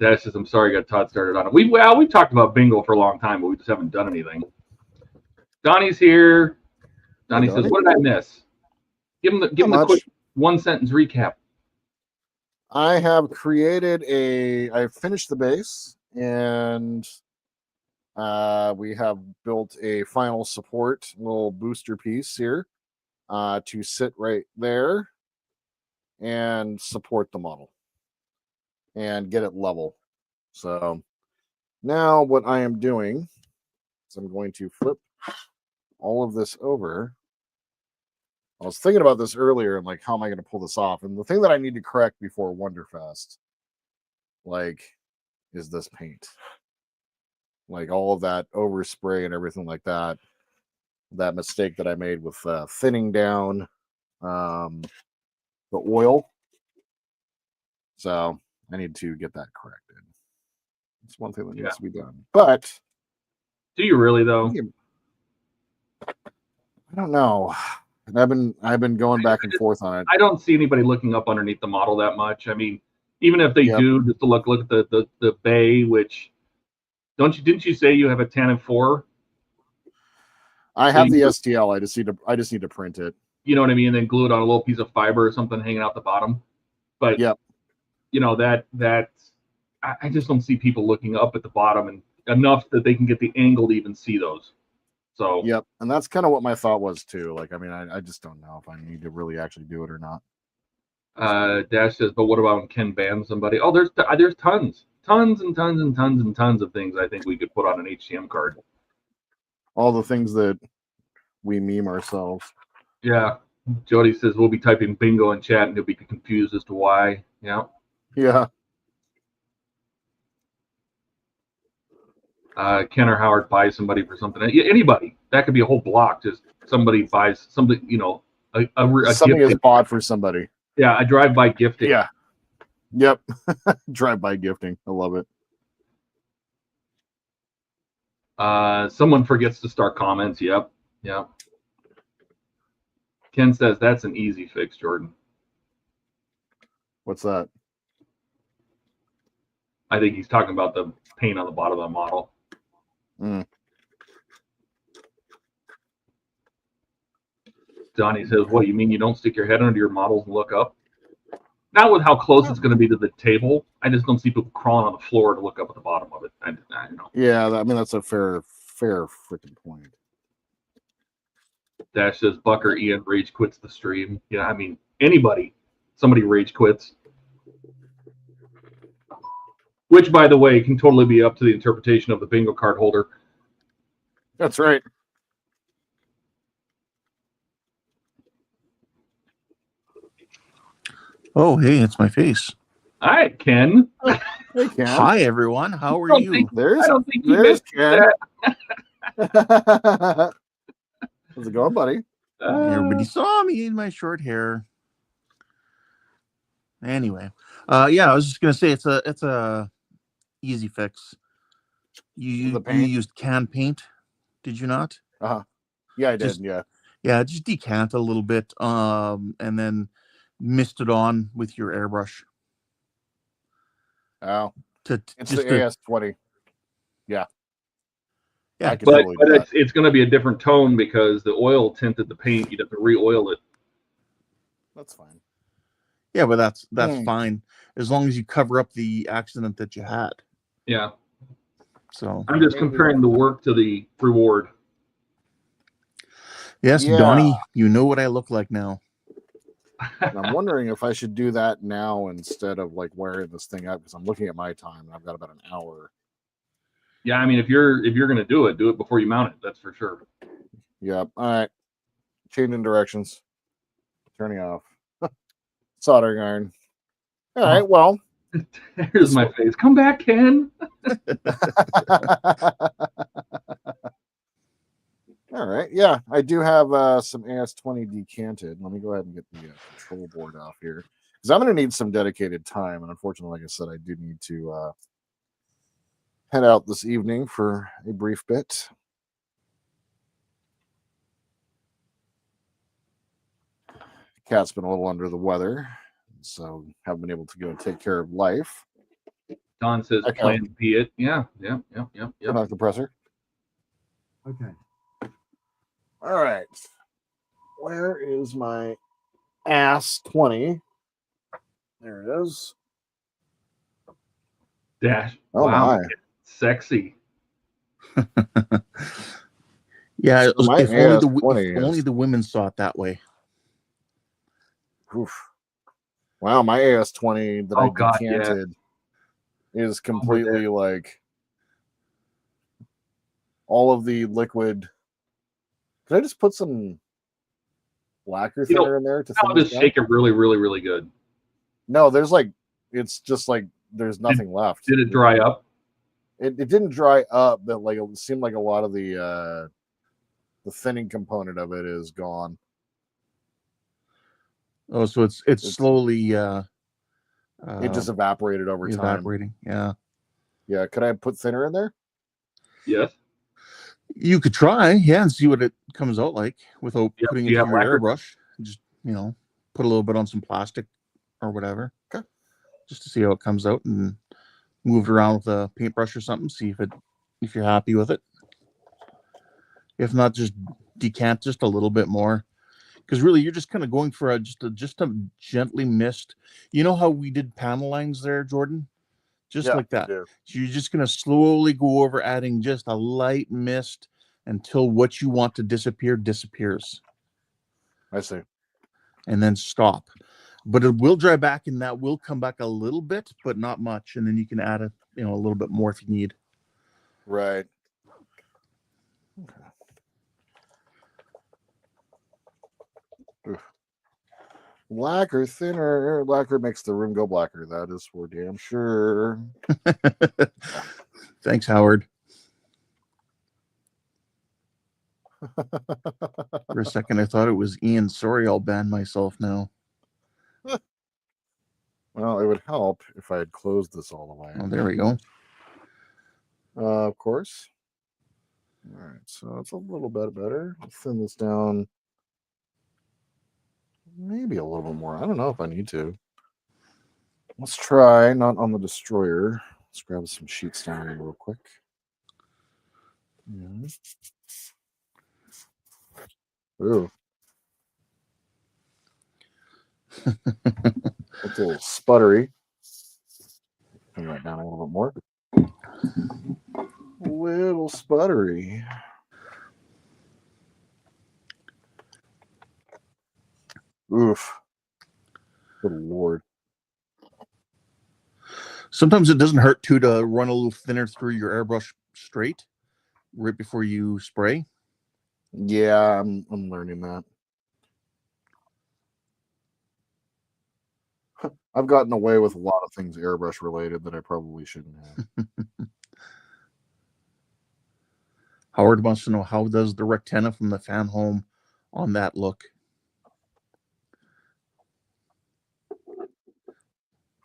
Dash says, I'm sorry I got Todd started on it. We've talked about bingo for a long time, but we just haven't done anything. Donnie's here. Donnie says, what did I miss? Give him the quick one sentence recap. I have created I finished the base, and we have built a final support little booster piece here to sit right there and support the model and get it level. So now what I am doing is I'm going to flip all of this over. I was thinking about this earlier and like, how am I going to pull this off? And the thing that I need to correct before Wonderfest, like, is this paint. Like all of that overspray and everything like that. That mistake that I made with thinning down the oil. So I need to get that corrected. It's one thing that needs to be done. But do you really though? I don't know. And I've been going back and forth on it. I don't see anybody looking up underneath the model that much. I mean, even if they do, just to look at the bay, which didn't you say you have a 10 and 4? I have the STL. I just need to print it. You know what I mean? And then glue it on a little piece of fiber or something hanging out the bottom. But you know, that I just don't see people looking up at the bottom and enough that they can get the angle to even see those. So and that's kind of what my thought was too. Like, I mean, I just don't know if I need to really actually do it or not. Dash says, but what about when Ken bans somebody? Oh, there's tons and tons of things I think we could put on an HTM card. All the things that we meme ourselves. Yeah. Jody says we'll be typing bingo in chat and he'll be confused as to why. Yeah. Yeah. Ken or Howard buys somebody for something. Anybody. That could be a whole block. Just somebody buys something, you know, a something is bought for somebody. Yeah, a drive-by gifting. Yeah. Yep. Drive-by gifting. I love it. Someone forgets to start comments. Yep. Yeah. Ken says that's an easy fix, Jordan. What's that? I think he's talking about the paint on the bottom of the model. Donnie says, what, you mean you don't stick your head under your models and look up? Not with how close it's going to be to the table. I just don't see people crawling on the floor to look up at the bottom of it. I don't know. Yeah, I mean, that's a fair freaking point. Dash says, Bucker Ian rage quits the stream. Yeah, I mean, somebody rage quits. Which, by the way, can totally be up to the interpretation of the bingo card holder. That's right. Oh, hey, it's my face. Hi, Ken. Hey, Ken. Hi, everyone. How are you? There's I don't think you there's mentioned Ken. that. How's it going, buddy? Everybody saw me in my short hair. Anyway, yeah, I was just gonna say it's a easy fix. The You paint? used can paint, did you not? Yeah, I did. Just- Yeah. Yeah, just decant a little bit, and then mist it on with your airbrush. Oh, To it's just the to, AS20. Yeah. Yeah, I could But totally do that. it's going to be a different tone because the oil tinted the paint. You'd have to re-oil it. That's fine. yeah, but that's fine as long as you cover up the accident that you had. Yeah. So I'm just comparing the work to the reward. yes, Yeah. Donnie, you know what I look like now. And I'm wondering if I should do that now instead of like wearing this thing up, because I'm looking at my time and I've got about an hour. Yeah, I mean, if you're going to do it before you mount it. That's for sure. Yep. All right. Changing directions. Turning off. Soldering iron. All right. Well. Here's my face. Come back, Ken. All right. Yeah, I do have some AS20 decanted. Let me go ahead and get the control board off here, because I'm going to need some dedicated time. And unfortunately, like I said, I do need to head out this evening for a brief bit. Cat's been a little under the weather, so haven't been able to go take care of life. Don says, "Plan B it." Yeah. Turn off the compressor. Okay. All right. Where is my AS20? There it is. Dash. Oh, wow. my. Sexy. Yeah, So my if AS20 only the women saw it that way. Oof. Wow, my AS20 that I God, decanted is completely like all of the liquid. Could I just put some lacquer thinner in there to I'll just shake it really, really, really good. No, there's like, it's just like there's nothing left. Did it dry up? It didn't dry up, but like it seemed like a lot of the thinning component of it is gone. Oh, so it's slowly it just evaporated over time. Evaporating, yeah. Yeah, could I put thinner in there? Yes. You could try, yeah, and see what it comes out like without putting it in your lacquer? airbrush. Just, put a little bit on some plastic or whatever. Okay. Just to see how it comes out, and move it around with a paintbrush or something, see if you're happy with it. If not, just decant just a little bit more. Because really, you're just kind of going for just a gently mist. You know how we did panel lines there, Jordan? Just like that. So you're just going to slowly go over adding just a light mist until what you want to disappear disappears. I see. And then stop. But it will dry back, and that will come back a little bit, but not much. And then you can add a little bit more if you need. Right. Okay. Lacquer thinner. Lacquer makes the room go blacker. That is for damn sure. Thanks, Howard. For a second, I thought it was Ian. Sorry, I'll ban myself now. Well, it would help if I had closed this all the way. Oh, there we go. Of course. All right, so it's a little bit better. I'll thin this down maybe a little bit more. I don't know if I need to. Let's try not on the destroyer. Let's grab some sheets down here real quick. Yeah. Ooh. It's a little sputtery. Turn that down a little bit more. A little sputtery. Oof. Good Lord. Sometimes it doesn't hurt to run a little thinner through your airbrush straight. right before you spray. Yeah, I'm learning that. I've gotten away with a lot of things airbrush related that I probably shouldn't have. Howard wants to know, how does the Rectenna from the fan home on that look?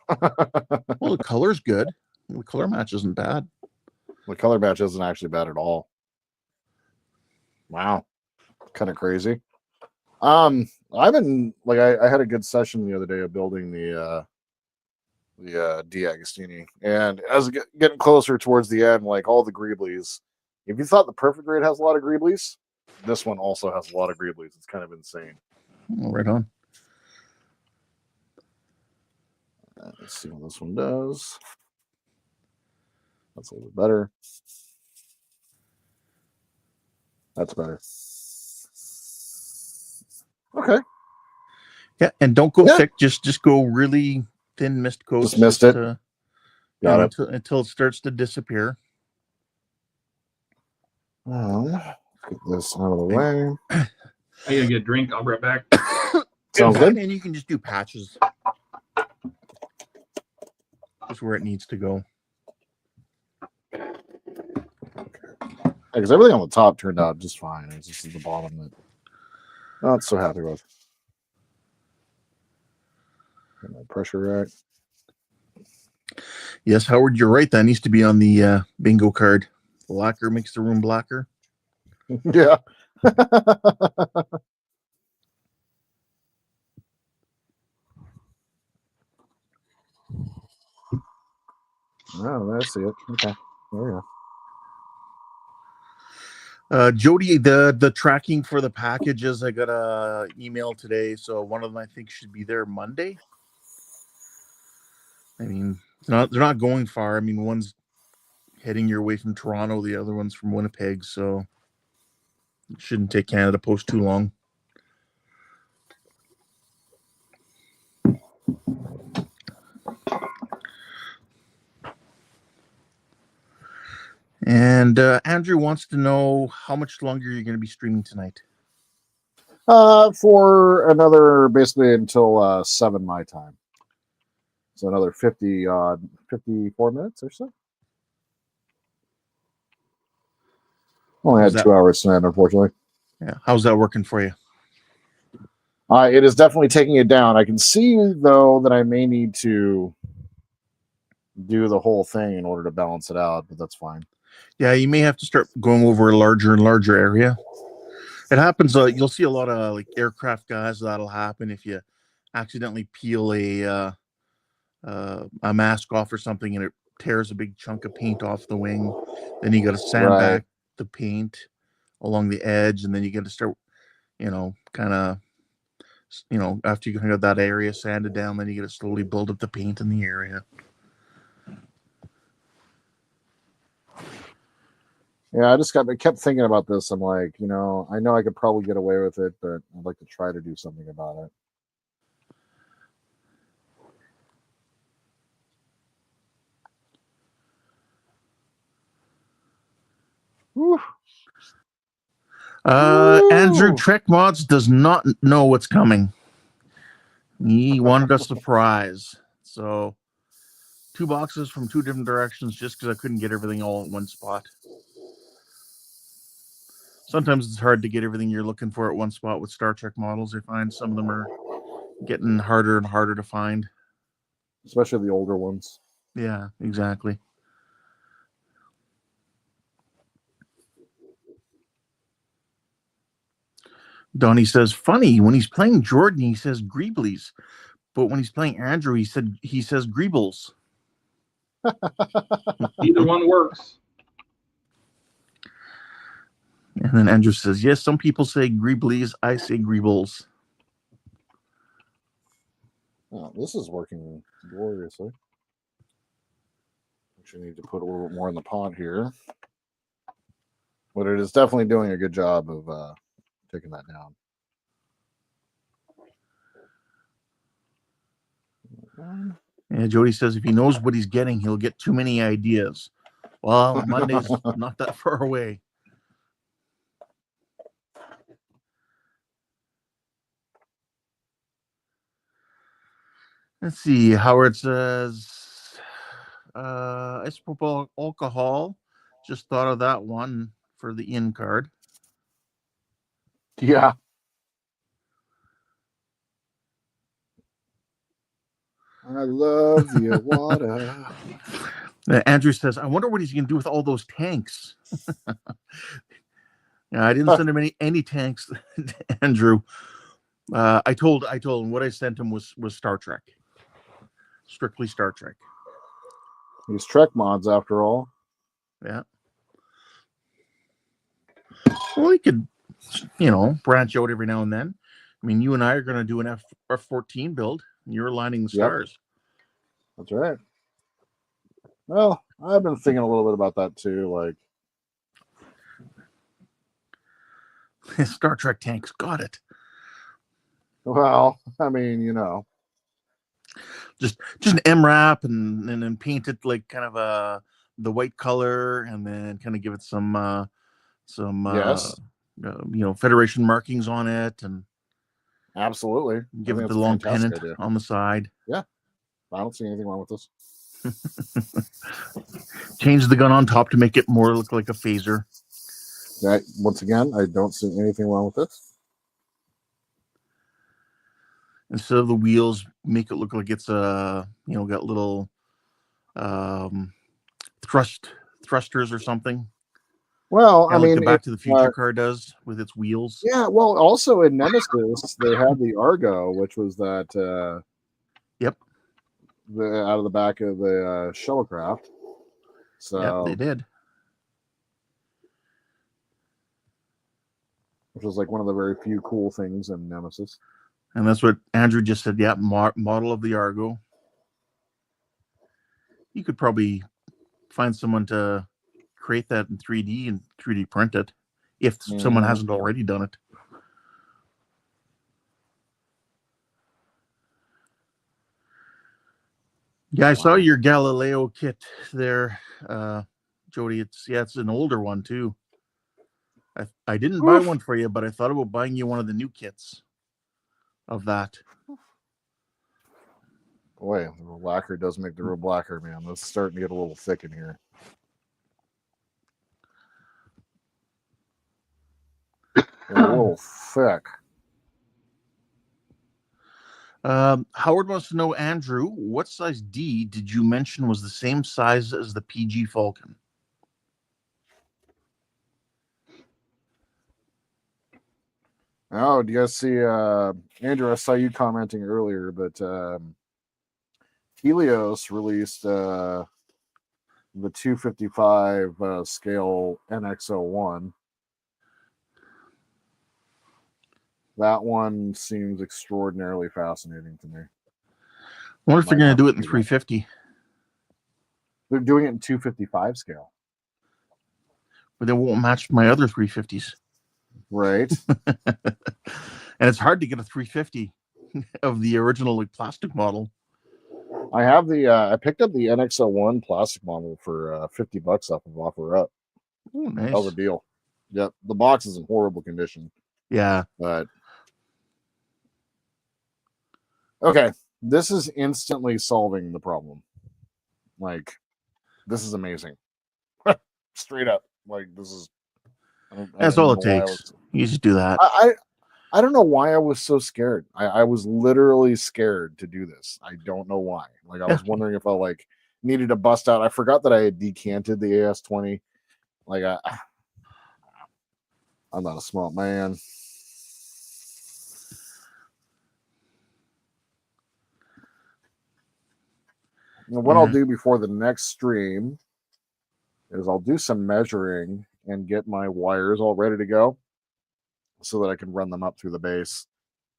Well, the color's good. The color match isn't bad. The color match isn't actually bad at all. Wow, kind of crazy. I've been like I had a good session the other day of building the D'Agostini, and as getting closer towards the end, like all the Greeblies. If you thought the Perfect Grade has a lot of Greeblies, this one also has a lot of Greeblies. It's kind of insane. Oh, right on. Let's see what this one does. That's a little bit better. That's better. Okay. Yeah, and don't go thick. Just go really thin mist coats. Just mist it. Got it. Until it starts to disappear. Get this out of the way. I gotta get a drink. I'll be right back. Sounds good. And you can just do patches. Just where it needs to go. Because everything on the top turned out just fine. It's just at the bottom that I'm not so happy with. Get my pressure right. Yes, Howard, you're right. That needs to be on the bingo card. Blacker makes the room blacker. Yeah. Oh, I see it. Okay. There we go. Jody, the tracking for the packages, I got a email today, so one of them I think should be there Monday. I mean, they're not going far. I mean, one's heading your way from Toronto, the other one's from Winnipeg, so it shouldn't take Canada Post too long. And Andrew wants to know how much longer you're going to be streaming tonight. For another, basically until 7 my time. So another 54 minutes or so. Only had 2 hours tonight, unfortunately. Yeah, how's that working for you? It is definitely taking it down. I can see, though, that I may need to do the whole thing in order to balance it out, but that's fine. Yeah, you may have to start going over a larger and larger area. It happens. You'll see a lot of like aircraft guys. That'll happen if you accidentally peel a mask off or something, and it tears a big chunk of paint off the wing. Then you got to sand back the paint along the edge, and then you got to start, kind of, after you got that area sanded down, then you got to slowly build up the paint in the area. Yeah, I kept thinking about this. I'm like, I know I could probably get away with it, but I'd like to try to do something about it. Woo. Andrew Trek Mods does not know what's coming. He wanted a surprise. So 2 boxes from 2 different directions just because I couldn't get everything all in one spot. Sometimes it's hard to get everything you're looking for at one spot with Star Trek models. I find some of them are getting harder and harder to find. Especially the older ones. Yeah, exactly. Donnie says, funny, when he's playing Jordan, he says Greeblies. But when he's playing Andrew, he says Greebles. Either one works. And then Andrew says, yes, some people say Greeblies, I say Greebles. Oh, this is working gloriously. Actually need to put a little bit more in the pot here. But it is definitely doing a good job of taking that down. And Jody says if he knows what he's getting, he'll get too many ideas. Well, Monday's not that far away. Let's see. Howard says, isopropyl alcohol. Just thought of that one for the in card. Yeah. I love the water. Andrew says, I wonder what he's going to do with all those tanks. Yeah, I didn't send him any tanks, Andrew. I told him what I sent him was Star Trek. Strictly Star Trek. These Trek mods, after all. Yeah. Well, he could, branch out every now and then. I mean, you and I are going to do an F-14 build. And you're aligning the stars. That's right. Well, I've been thinking a little bit about that too. Like, Star Trek tanks, got it. well, I mean, just an MRAP and then paint it like kind of the white color, and then kind of give it some yes, Federation markings on it, and absolutely give it the long pennant on the side. Yeah, I don't see anything wrong with this. Change the gun on top to make it more look like a phaser. That, once again, I don't see anything wrong with this. Instead of the wheels, make it look like it's got little thrusters or something. Well, I mean, like the Back to the Future car does with its wheels. Yeah, well, also in Nemesis, they had the Argo, which was that. Yep. Out of the back of the shuttlecraft. So they did. Which was like one of the very few cool things in Nemesis. And that's what Andrew just said. Yeah, model of the Argo. You could probably find someone to create that in 3D and 3D print it if someone hasn't already done it. Yeah, I saw your Galileo kit there, Jody. It's an older one too. I didn't buy one for you, but I thought about buying you one of the new kits of that. Boy, the lacquer does make the road blacker, man. It's starting to get a little thick in here. A little thick. Howard wants to know, Andrew, what size D did you mention was the same size as the PG Falcon? Oh, do you guys see, Andrew, I saw you commenting earlier, but Helios released the 255 scale NX01. That one seems extraordinarily fascinating to me. I wonder if they're going to do it in 350. They're doing it in 255 scale. But they won't match my other 350s. Right. And it's hard to get a 350 of the original like plastic model. I have I picked up the NX01 plastic model for $50 off of OfferUp. Oh, nice. That was a deal. Yep. The box is in horrible condition. Yeah. But okay, this is instantly solving the problem. Like, this is amazing. Straight up. Like, this is. That's all it takes. You just do that. I don't know why I was so scared. I was literally scared to do this. I don't know why. Like, I was wondering if I needed to bust out. I forgot that I had decanted the AS20. Like, I'm not a smart man. And what I'll do before the next stream is I'll do some measuring and get my wires all ready to go so that I can run them up through the base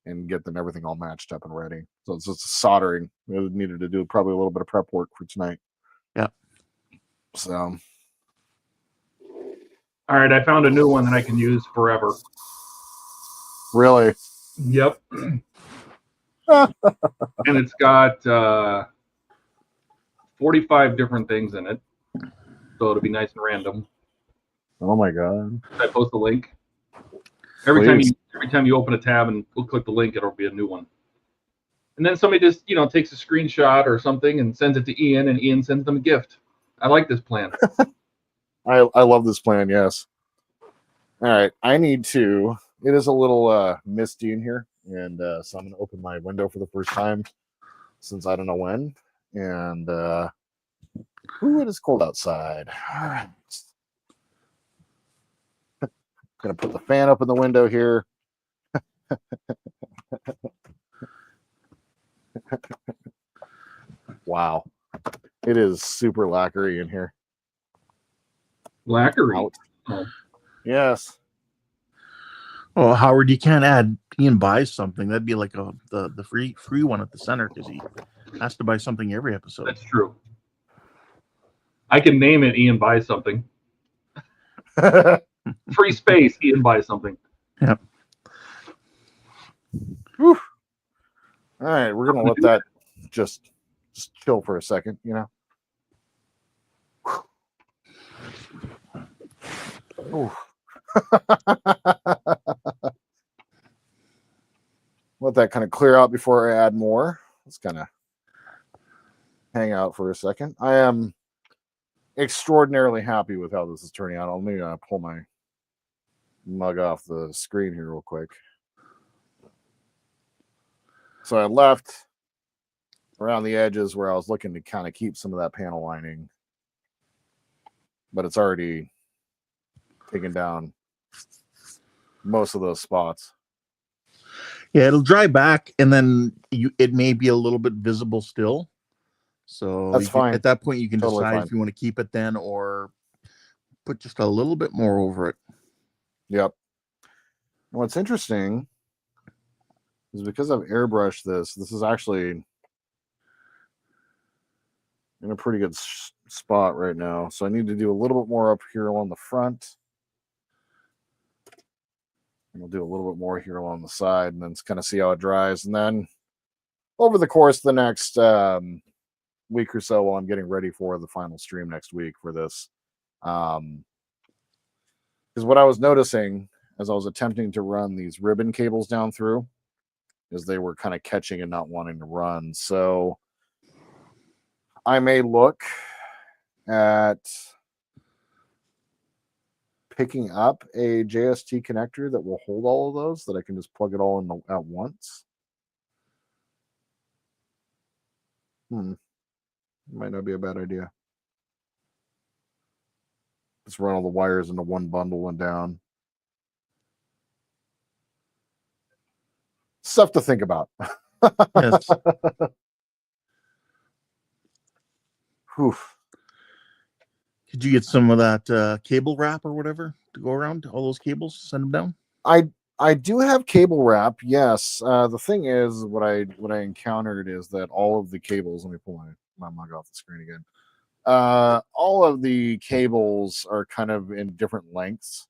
and get them everything all matched up and ready. So it's just soldering. I needed to do probably a little bit of prep work for tonight. Yeah. So. All right, I found a new one that I can use forever. Really? Yep. And it's got 45 different things in it. So it'll be nice and random. Oh my god! Should I post the link? Every time you open a tab and we'll click the link, it'll be a new one. And then somebody just, takes a screenshot or something and sends it to Ian, and Ian sends them a gift. I like this plan. I love this plan, yes. All right, it is a little misty in here, and so I'm going to open my window for the first time since I don't know when. And it is cold outside. All right. Going to put the fan up in the window here. Wow. It is super lacquery in here. Lacquery? Oh. Yes. Oh, Howard, you can't add Ian buys something. That'd be like the free one at the center because he has to buy something every episode. That's true. I can name it Ian buys something. Free space, Ian buys something. Yep. Whew. All right, we're gonna let that just chill for a second, Let that kind of clear out before I add more. Let's kind of hang out for a second. I am extraordinarily happy with how this is turning out. Let me pull my mug off the screen here real quick. So I left around the edges where I was looking to kind of keep some of that panel lining, but it's already taken down most of those spots. Yeah, it'll dry back, and then it may be a little bit visible still. So that's fine. At that point, you can totally decide fine. if you want to keep it then or put just a little bit more over it. Yep. And what's interesting is because I've airbrushed this is actually in a pretty good spot right now. So I need to do a little bit more up here along the front. And we'll do a little bit more here along the side and then kind of see how it dries. And then over the course of the next week or so, while I'm getting ready for the final stream next week for this, because what I was noticing as I was attempting to run these ribbon cables down through is they were kind of catching and not wanting to run. So I may look at picking up a JST connector that will hold all of those, that I can just plug it all in at once. Might not be a bad idea. Just run all the wires into one bundle and down. Stuff to think about. Yes. Whew. Could you get some of that cable wrap or whatever to go around all those cables? Send them down. I do have cable wrap. Yes. The thing is, what I encountered is that all of the cables. Let me pull my mug off the screen again. All of the cables are kind of in different lengths,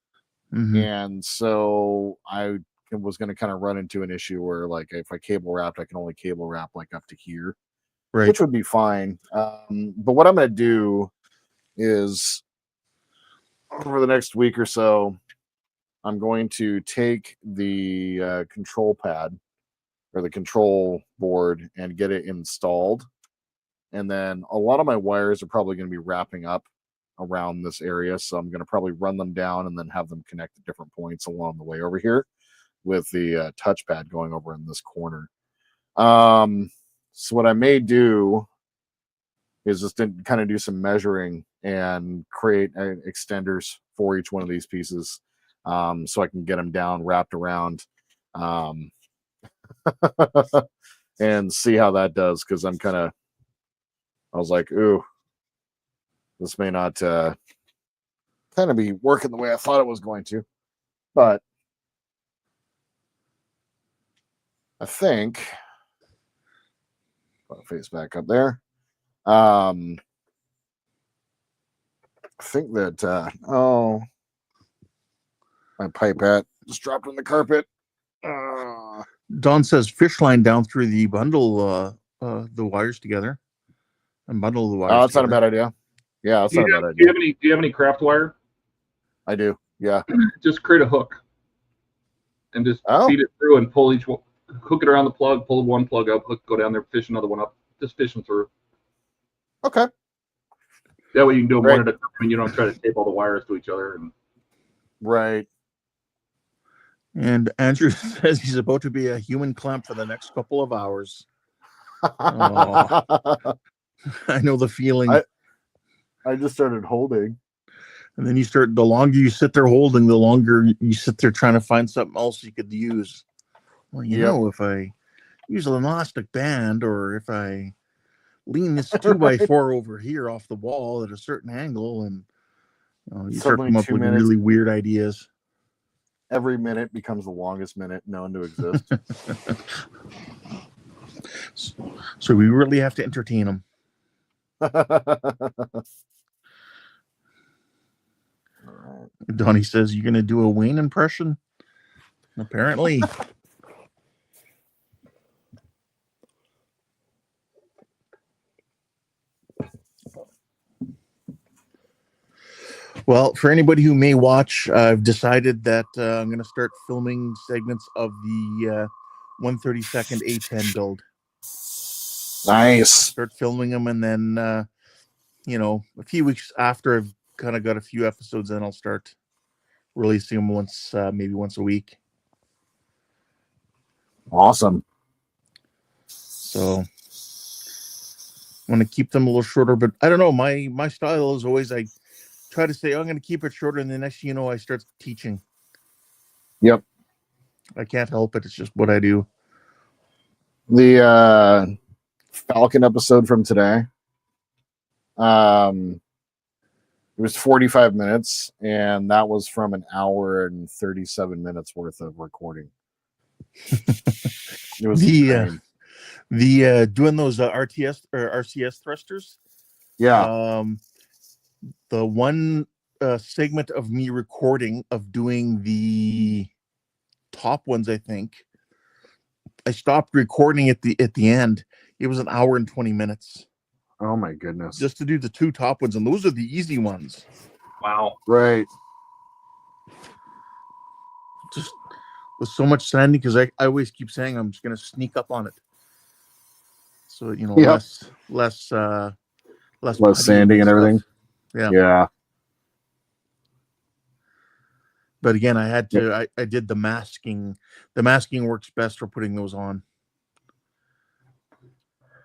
and so I was going to kind of run into an issue where, like, if I cable wrapped, I can only cable wrap like up to here, right? Which would be fine. But what I'm going to do is over the next week or so, I'm going to take the control pad or the control board and get it installed. And then a lot of my wires are probably going to be wrapping up around this area. So I'm going to probably run them down and then have them connect at different points along the way over here with the touchpad going over in this corner. So what I may do is just kind of do some measuring and create extenders for each one of these pieces, so I can get them down, wrapped around, and see how that does. Because I was like, ooh, this may not kind of be working the way I thought it was going to, but I think I'll face back up there. I think that my pipette just dropped on the carpet. Don says fish line down through the bundle the wires together and bundle the wires. Oh, that's not a bad idea. Yeah, that's not a bad idea. Do you have any craft wire? I do. Yeah. Just create a hook and just feed it through and pull each one. hook it around the plug, pull one plug up, go down there, fish another one up, just fish them through. Okay. That way you can do them Right. one at a time, and you don't try to tape all the wires to each other. And Right. And Andrew says he's about to be a human clamp for the next couple of hours. Oh, I know the feeling. I just started holding. And then the longer you sit there holding, the longer you sit there trying to find something else you could use. Well, you know, if I use an elastic band, or if I lean this 2x4 over here off the wall at a certain angle, and you start Suddenly coming up 2 with minutes. really weird ideas. Every minute becomes the longest minute known to exist. So we really have to entertain them. Donnie says, you're going to do a Wayne impression? Apparently. Well, for anybody who may watch, I've decided that I'm going to start filming segments of the 132nd A10 build. Nice. Start filming them, and then, a few weeks after I've kind of got a few episodes in, I'll start releasing them maybe once a week. Awesome. So I want to keep them a little shorter, but I don't know. My style is always, I try to say, I'm going to keep it shorter, and the next thing you know, I start teaching. Yep. I can't help it. It's just what I do. The Falcon episode from today, it was 45 minutes, and that was from an hour and 37 minutes worth of recording. It was insane. Doing those RTS or RCS thrusters. Yeah. The one segment of me recording of doing the top ones, I think I stopped recording at the end. It was an hour and 20 minutes. Oh my goodness. Just to do the two top ones, and those are the easy ones. Wow. Right. Just with so much sanding, because I always keep saying I'm just going to sneak up on it. So, less sanding and everything. Stuff. Yeah. Yeah. But again, I had to, I did the masking. The masking works best for putting those on.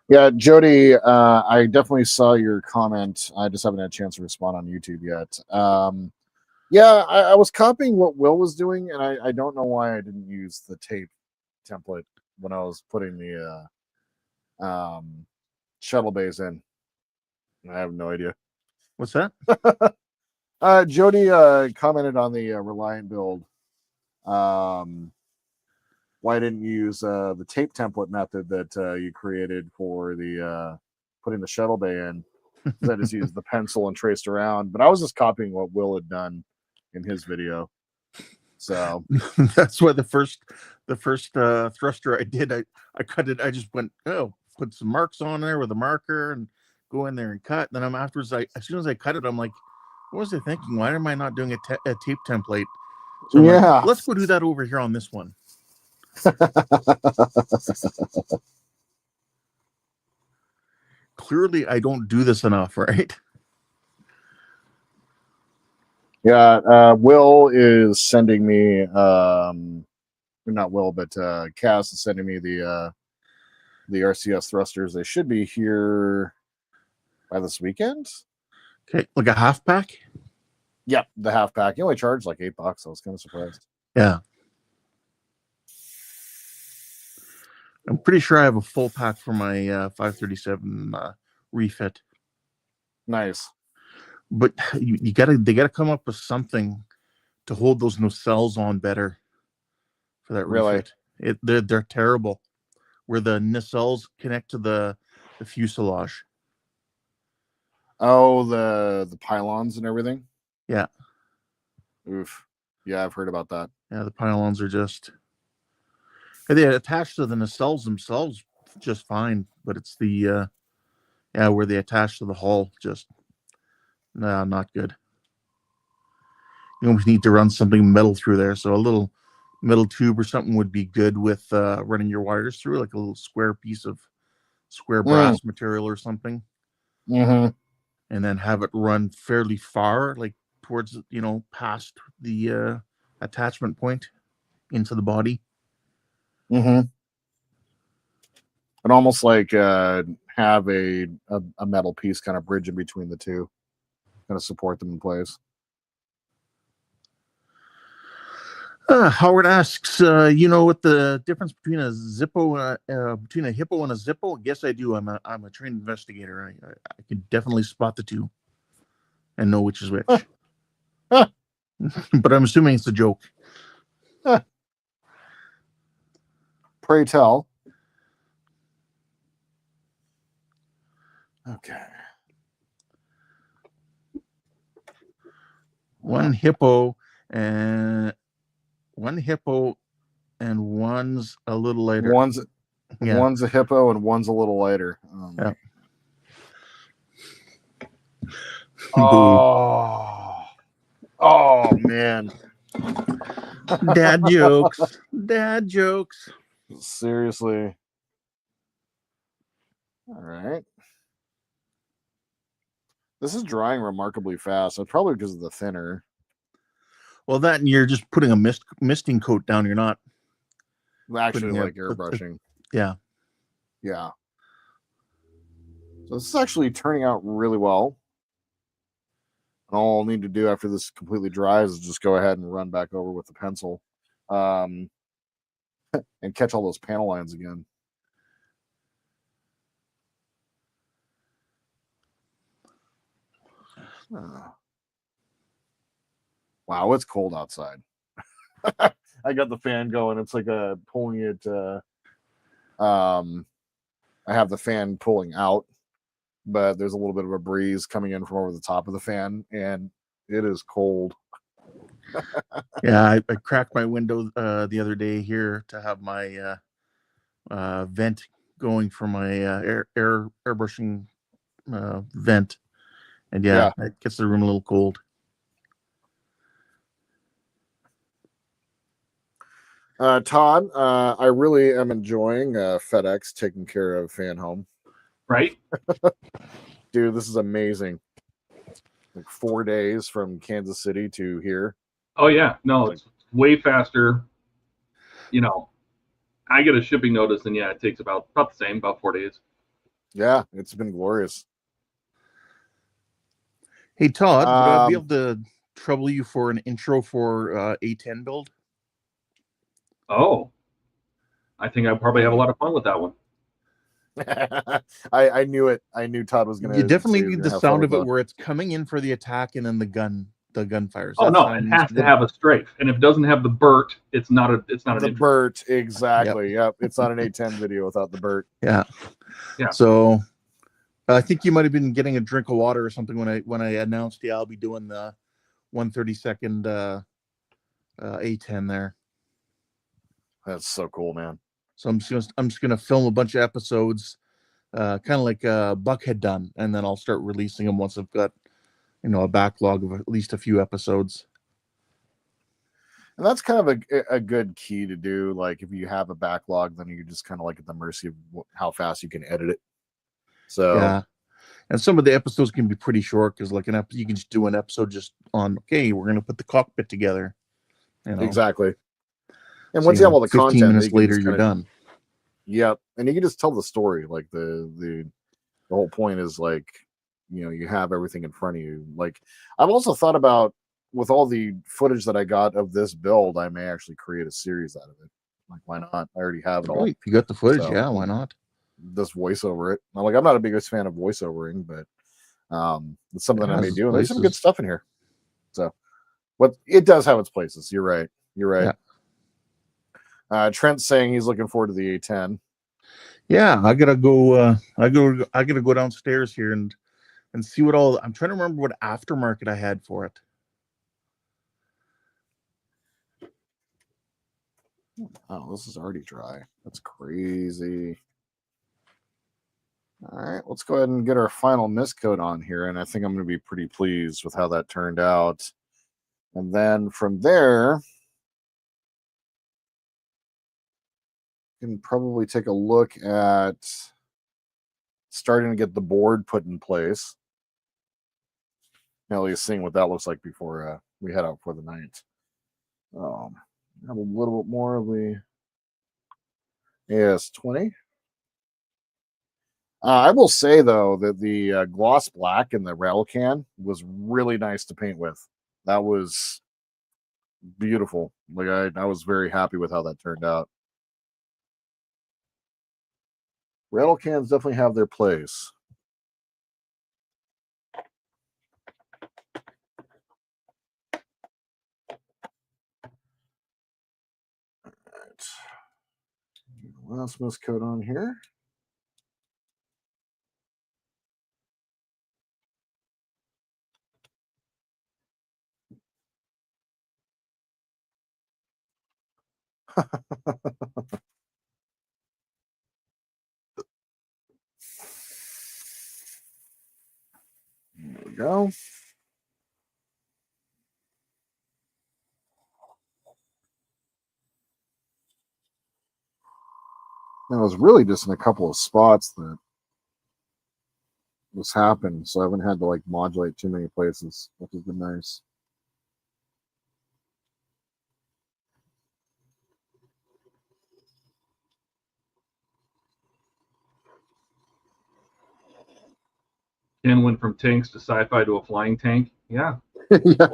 Yeah, Jody, I definitely saw your comment. I just haven't had a chance to respond on YouTube yet. I was copying what Will was doing, and I don't know why I didn't use the tape template when I was putting the shuttle bays in. I have no idea. What's that? Jody commented on the Reliant build. Why didn't you use the tape template method that you created for the putting the shuttle bay in? I just used the pencil and traced around, but I was just copying what Will had done in his video. So that's why the first thruster I did, I cut it. I just went, put some marks on there with a marker and go in there and cut. And then afterwards, as soon as I cut it, I'm like, what was I thinking? Why am I not doing a tape template? So I'm like, let's go do that over here on this one. Clearly, I don't do this enough, right? Yeah, Will is sending me, not Will, but Cass is sending me the RCS thrusters. They should be here by this weekend. Okay, like a half pack? Yep, the half pack. You only charged like $8. I was kind of surprised. Yeah. I'm pretty sure I have a full pack for my 537 refit. Nice. But they gotta come up with something to hold those nacelles on better for that refit. They're terrible. Where the nacelles connect to the fuselage. Oh, the pylons and everything? Yeah. Oof. Yeah, I've heard about that. Yeah, the pylons are just... They attach to the nacelles themselves just fine, but it's the where they attach to the hull, just not good. You almost need to run something metal through there, so a little metal tube or something would be good with running your wires through, like a little square piece of square brass material or something. Mm-hmm. And then have it run fairly far, like towards, past the attachment point into the body. Mm-hmm. And almost like have a metal piece kind of bridge in between the two, kind of support them in place. Howard asks, you know what the difference between a Zippo, between a hippo and a Zippo? Yes, I do. I'm a trained investigator. I can definitely spot the two and know which is which. But I'm assuming it's a joke. Pray tell. Okay. One hippo and one's a little lighter. One's a hippo and one's a little lighter. Yeah. Oh man. Dad jokes. Dad jokes. Seriously. All right. This is drying remarkably fast. It's probably because of the thinner. Well, that and you're just putting a misting coat down. You're not actually like airbrushing. Yeah. Yeah. So this is actually turning out really well. And all I'll need to do after this completely dries is just go ahead and run back over with the pencil and catch all those panel lines again. Wow, it's cold outside. I got the fan going. It's like pulling it. I have the fan pulling out, but there's a little bit of a breeze coming in from over the top of the fan, and it is cold. Yeah, I cracked my window the other day here to have my vent going for my airbrushing vent, and yeah, it gets the room a little cold. Todd, I really am enjoying FedEx taking care of Fan Home. Right? Dude, this is amazing. Like 4 days from Kansas City to here. Oh, yeah. No, it's way faster. I get a shipping notice, and yeah, it takes about the same, about 4 days. Yeah, it's been glorious. Hey, Todd, would I be able to trouble you for an intro for A10 build? Oh, I think I probably have a lot of fun with that one. I knew it. I knew Todd was going to. You definitely need the sound of it where it's coming in for the attack and then the gun fires. Oh no, it has to have a strafe, and if it doesn't have the Burt, it's not an the Burt. Exactly. Yep. It's not an A10 video without the Burt. Yeah. So I think you might have been getting a drink of water or something when I announced I'll be doing the 132nd A10 there. That's so cool, man. So I'm just gonna film a bunch of episodes, kind of like Buck had done, and then I'll start releasing them once I've got a backlog of at least a few episodes. And that's kind of a good key to do. Like if you have a backlog, then you're just kind of like at the mercy of how fast you can edit it. So yeah, and some of the episodes can be pretty short because like you can just do an episode just on we're gonna put the cockpit together. Exactly. And once you have all the 15 content, minutes later, you're done. Yep, and you can just tell the story. Like the whole point is like you have everything in front of you. Like I've also thought about with all the footage that I got of this build, I may actually create a series out of it. Like why not? I already have it all. If you got the footage, yeah, why not? Just voice over it. I'm not a biggest fan of voiceovering, but it's something I may do. And there's some good stuff in here. So, it does have its places. You're right. Yeah. Trent's saying he's looking forward to the A10. Yeah, I gotta go. I gotta go downstairs here and see what all. I'm trying to remember what aftermarket I had for it. Oh, this is already dry. That's crazy. All right, let's go ahead and get our final mist coat on here, and I think I'm going to be pretty pleased with how that turned out. And then from there, can probably take a look at starting to get the board put in place. At least seeing what that looks like before we head out for the night. Have a little bit more of the AS20. I will say though that the gloss black in the rail can was really nice to paint with. That was beautiful. Like I was very happy with how that turned out. Rattle cans definitely have their place. All right. Last mouse coat on here. There we go. Now, it was really just in a couple of spots that this happened, so I haven't had to like modulate too many places, which has been nice. Ken went from tanks to sci-fi to a flying tank. Yeah. Yeah.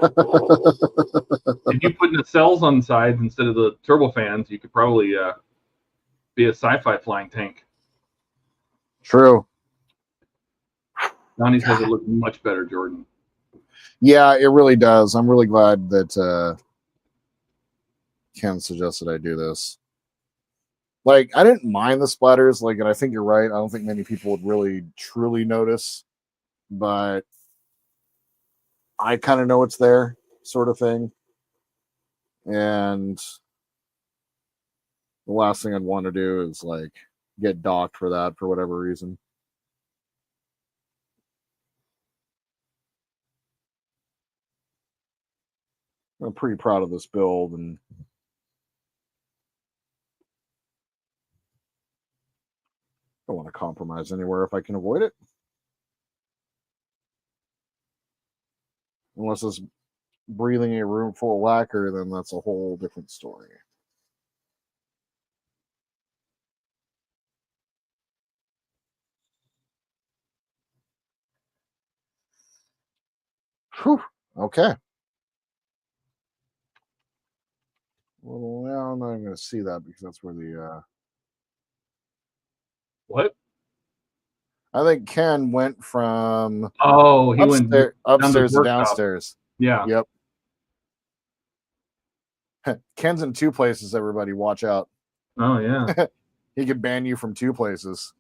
If you put in the cells on the sides instead of the turbofans, you could probably be a sci-fi flying tank. True. Donnie says it looks much better, Jordan. Yeah, it really does. I'm really glad that Ken suggested I do this. Like, I didn't mind the splatters, like, and I think you're right. I don't think many people would really truly notice, but I kind of know it's there, sort of thing. And the last thing I'd want to do is like get docked for that for whatever reason. I'm pretty proud of this build, and don't want to compromise anywhere if I can avoid it. Unless it's breathing a room full of lacquer, then that's a whole different story. Whew. Okay. Well, now I'm not going to see that because that's where the What? I think Ken went from Oh, he went upstairs to workshop. downstairs. Yeah. Yep. Ken's in two places, everybody. Watch out. Oh, yeah. He could ban you from two places.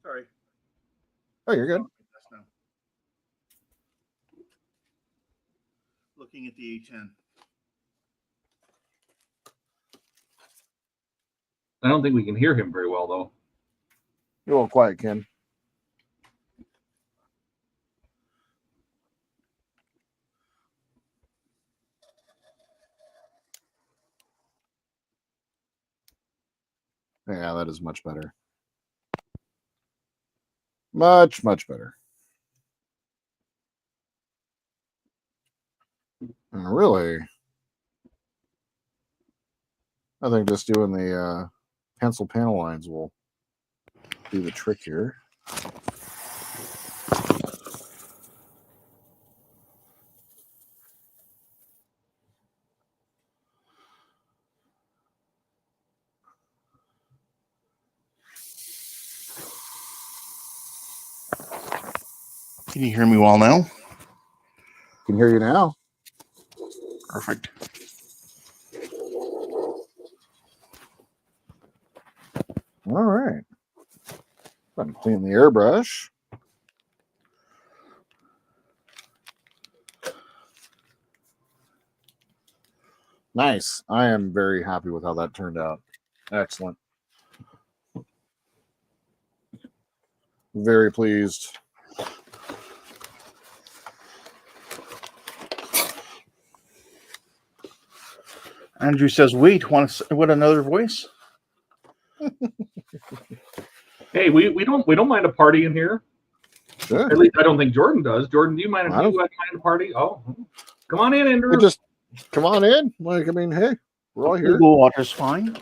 Sorry. Oh, you're good. Looking at the A10. I don't think we can hear him very well, though. You're a little quiet, Ken. Yeah, that is much better. Much, much better. And really, I think just doing the pencil panel lines will do the trick here. Can you hear me well now? Can hear you now. Perfect. All right. I'm clean the airbrush. Nice. I am very happy with how that turned out. Excellent. Very pleased. Andrew says, wait, what another voice? Hey, we don't mind a party in here. Sure. At least I don't think Jordan does. Jordan, do you mind? I Do don't- you mind a party? Oh, come on in, Andrew. You just come on in. Like, I mean, hey, we're all here. Google water's fine.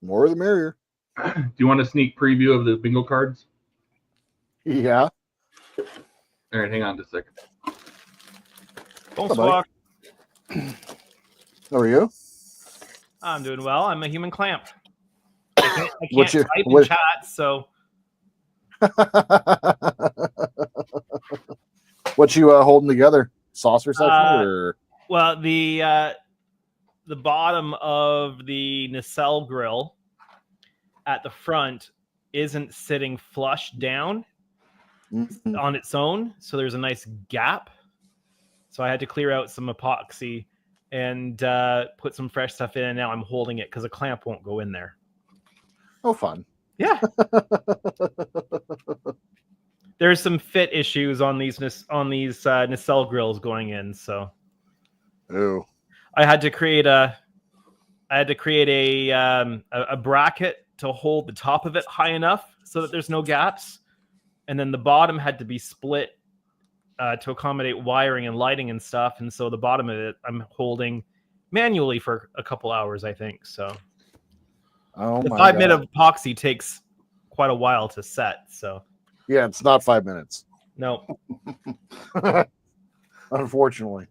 More the merrier. Do you want a sneak preview of the bingo cards? Yeah. All right, hang on just a second. Bonsoir. How are you? I'm doing well. I'm a human clamp. I What can't you- type in what- chat, so What you holding together? Saucer section or? well the bottom of the nacelle grill at the front isn't sitting flush down Mhm. on its own, so there's a nice gap. So I had to clear out some epoxy and put some fresh stuff in, and now I'm holding it because a clamp won't go in there. Oh, fun. Yeah. There's some fit issues on these nacelle grills going in, so Ooh. I had to create a bracket to hold the top of it high enough so that there's no gaps, and then the bottom had to be split to accommodate wiring and lighting and stuff. And so the bottom of it I'm holding manually for a couple hours, I think. So Oh the my 5 God. minute of epoxy takes quite a while to set. So Yeah, it's not 5 minutes. no. Unfortunately.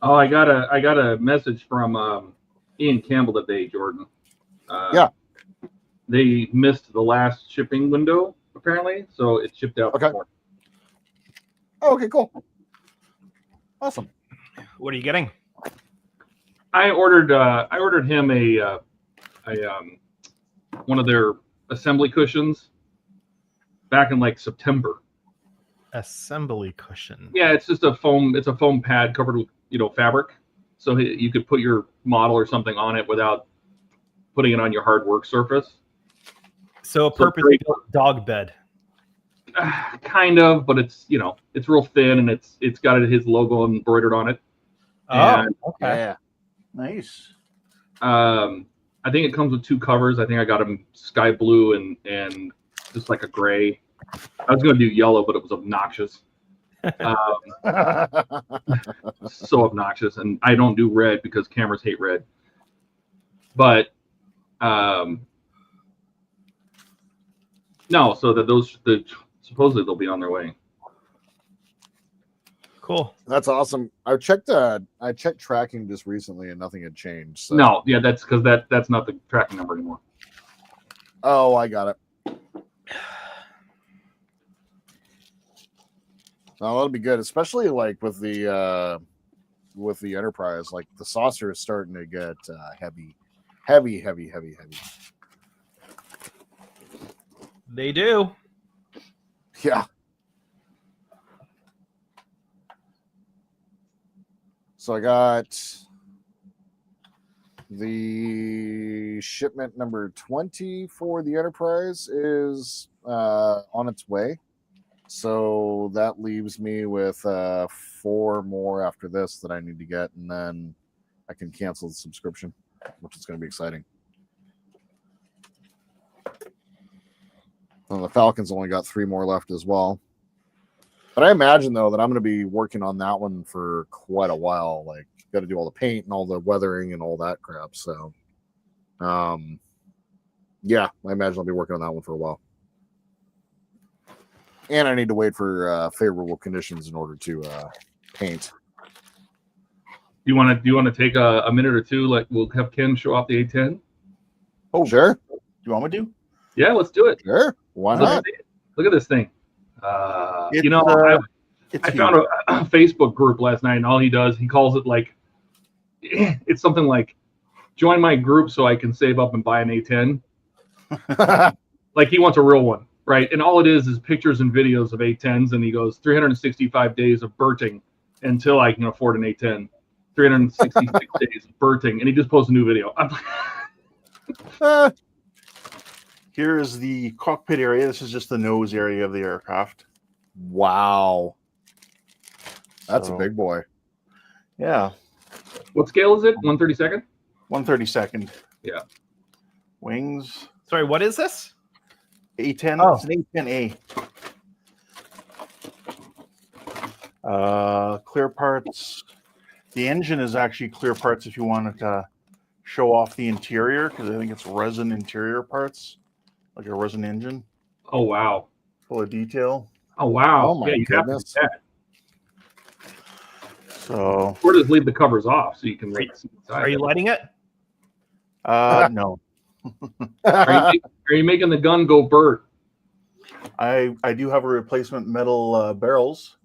Oh, I got a message from Ian Campbell today, Jordan. Yeah. They missed the last shipping window apparently, so it shipped out. Okay. Oh, okay, cool. Awesome. What are you getting? I ordered him a one of their assembly cushions back in like September. Assembly cushion. Yeah, it's just a foam pad covered with fabric, so you could put your model or something on it without putting it on your hard work surface. So a purpose-built dog bed. Kind of, but it's it's real thin and it's got his logo embroidered on it. Oh, And, okay. Yeah. Nice. I think it comes with 2 covers. I think I got them sky blue and just like a gray. I was going to do yellow, but it was obnoxious. So obnoxious, and I don't do red because cameras hate red. But no, so that supposedly they'll be on their way. Cool. That's awesome. I checked tracking just recently and nothing had changed. So. No, yeah, that's because that's not the tracking number anymore. Oh, I got it. Oh, that'll be good, especially like with the Enterprise. Like the saucer is starting to get heavy. They do. Yeah. So I got the shipment number 20 for the Enterprise is on its way. So that leaves me with 4 more after this that I need to get, and then I can cancel the subscription, which is going to be exciting. And the Falcon's only got 3 more left as well. But I imagine, though, that I'm going to be working on that one for quite a while. Like, got to do all the paint and all the weathering and all that crap. So, yeah, I imagine I'll be working on that one for a while. And I need to wait for favorable conditions in order to paint. Do you want to take a minute or two? Like we'll have Ken show off the A10. Oh, sure. Do you want me to? Yeah, let's do it. Sure. Why not? Look at this thing. I It's found a Facebook group last night, and all he does, he calls it like, it's something like, join my group so I can save up and buy an A10. Like he wants a real one, right? And all it is pictures and videos of A10s, and he goes 365 days of burting until I can afford an A10. 366 days of burting, and he just posts a new video. Here is the cockpit area. This is just the nose area of the aircraft. Wow. That's So, a big boy. Yeah, What scale is it? 132nd? 132nd. Yeah. Wings. Sorry, what is this? A10. Oh. It's an A10A. Clear parts. The engine is actually clear parts if you wanted to show off the interior, because I think it's resin interior parts, like a resin engine. Oh, wow. Full of detail. Oh, wow. Oh, my yeah, you have to goodness. do that. So, Or just leave the covers off so you can see inside. Are you lighting it? no. Are you making the gun go Bert? I do have a replacement metal barrels.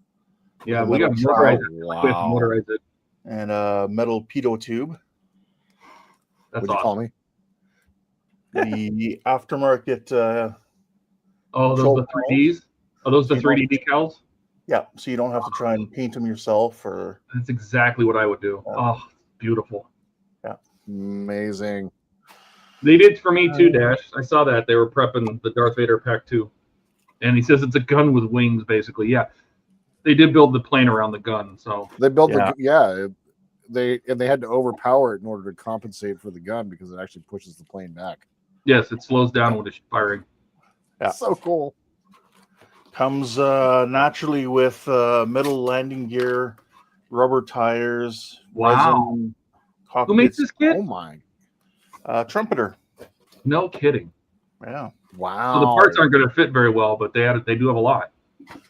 Yeah, The we got to metal motorize trowel. it. We have to Wow. motorize it. And a metal pitot tube. That's Would you call me? The aftermarket. Oh, those control are the 3Ds? Are those the You don't- 3D decals? Yeah, so you don't have to try and paint them yourself, or That's exactly what I would do. Yeah. Oh, beautiful. Amazing. They did for me too, Dash. I saw that. They were prepping the Darth Vader Pack 2. And he says it's a gun with wings, basically. Yeah. They did build the plane around the gun, so They built Yeah. they had to overpower it in order to compensate for the gun because it actually pushes the plane back. yes, it slows down when it's firing. Yeah. So cool. comes naturally with metal landing gear, rubber tires, Wow. resin, Who makes cockpits, this kit? Oh my. trumpeter. No kidding. Yeah. Wow. So the parts aren't going to fit very well, but they do have a lot.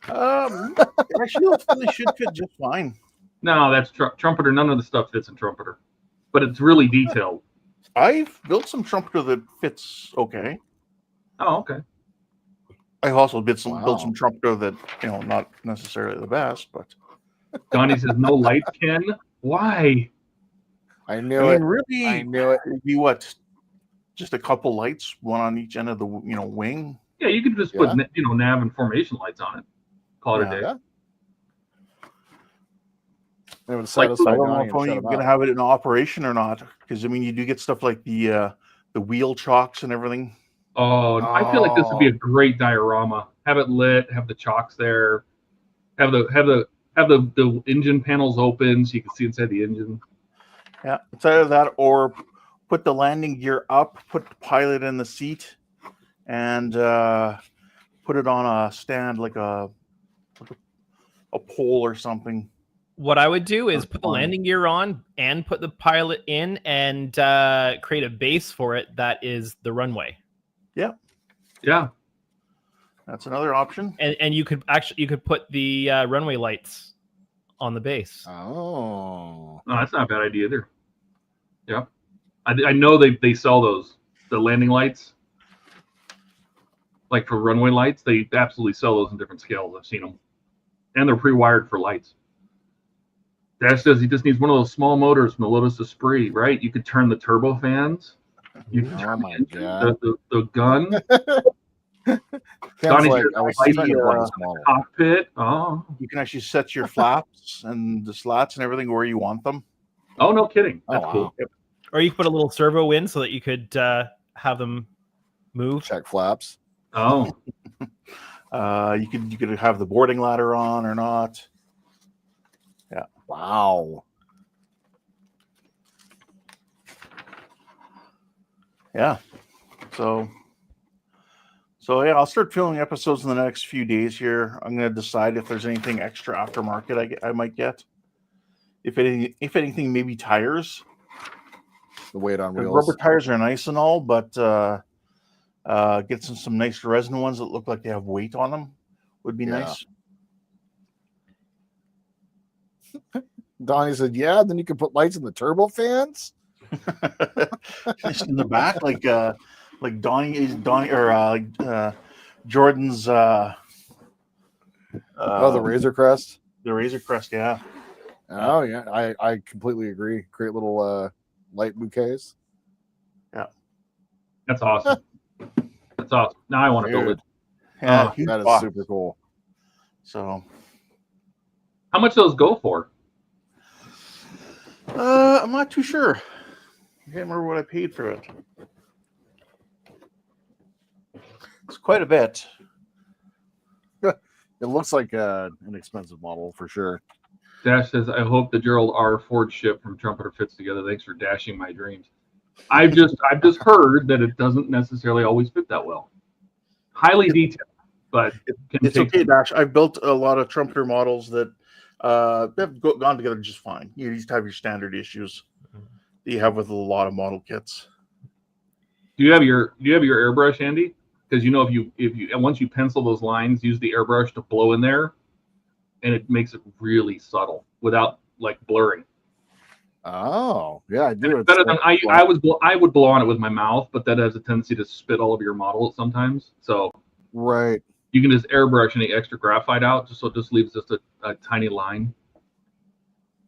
It actually looks like they should fit just fine. No, that's trumpeter. None of the stuff fits in trumpeter, but it's really detailed. I've built some trumpeter that fits okay. Oh, okay. I've also built Wow. some trumpeter that, not necessarily the best, but Donnie says no lights, Ken. Why? I I knew mean, it. really, I knew it. it'd be what? Just a couple lights, one on each end of the wing. Yeah, you could just Yeah. put nav and formation lights on it. Call it a Yeah. day. Yeah. It would I satisfy don't know Donnie if and shut you're him going to up. have it in operation or not, because I mean, you do get stuff like the wheel chocks and everything. Oh, I feel like this would be a great diorama. Have it lit, have the chocks there, have the engine panels open so you can see inside the engine. Yeah, it's either that or put the landing gear up, put the pilot in the seat, and put it on a stand like a pole or something. What I would do is That's put the fine. landing gear on and put the pilot in and create a base for it that is the runway. Yeah. That's another option. And you could put the runway lights on the base. Oh. No, that's not a bad idea either. Yeah. I know they sell those, the landing lights. Like for runway lights, they absolutely sell those in different scales. I've seen them. And they're pre-wired for lights. Dash says he just needs one of those small motors from the Lotus Esprit, right? You could turn the turbo fans. You can Oh turn my God. the gun. Ken's Donnie's like, your I was light trying to buy this model. cockpit. Oh. You can actually set your flaps and the slats and everything where you want them. Oh, no kidding. Oh, That's wow. cool. Or you could put a little servo in so that you could have them move. Check flaps. Oh. You could have the boarding ladder on or not. Wow. Yeah. So yeah, I'll start filming episodes in the next few days here. I'm going to decide if there's anything extra aftermarket I might get. If anything, maybe tires. The weight on The wheels. rubber tires are nice and all, but get some nice resin ones that look like they have weight on them would be Yeah. nice. Donnie said, "Yeah." Then you can put lights in the turbo fans. Just in the back, like Donnie or Jordan's. The Razor Crest. The Razor Crest, yeah. Oh yeah, I completely agree. Great little light bouquets. That's awesome. That's awesome. Now I want to build it. Yeah, Oh, huge That is box. super cool. So, How much do those go for? I'm not too sure. I can't remember what I paid for it. It's quite a bit. It looks like an expensive model for sure. Dash says, I hope the Gerald R. Ford ship from Trumpeter fits together. Thanks for dashing my dreams. I've just heard that it doesn't necessarily always fit that well. Highly detailed, but It's okay, Dash. I've built a lot of Trumpeter models that have gone together just fine. You just have your standard issues that you have with a lot of model kits. Do you have your airbrush, Andy? Because you know if you once you pencil those lines, use the airbrush to blow in there, and it makes it really subtle without like blurring. Oh, yeah, I do. And it's better than I would blow on it with my mouth, but that has a tendency to spit all over your model sometimes. So right. You can just airbrush any extra graphite out, just so it just leaves just a tiny line.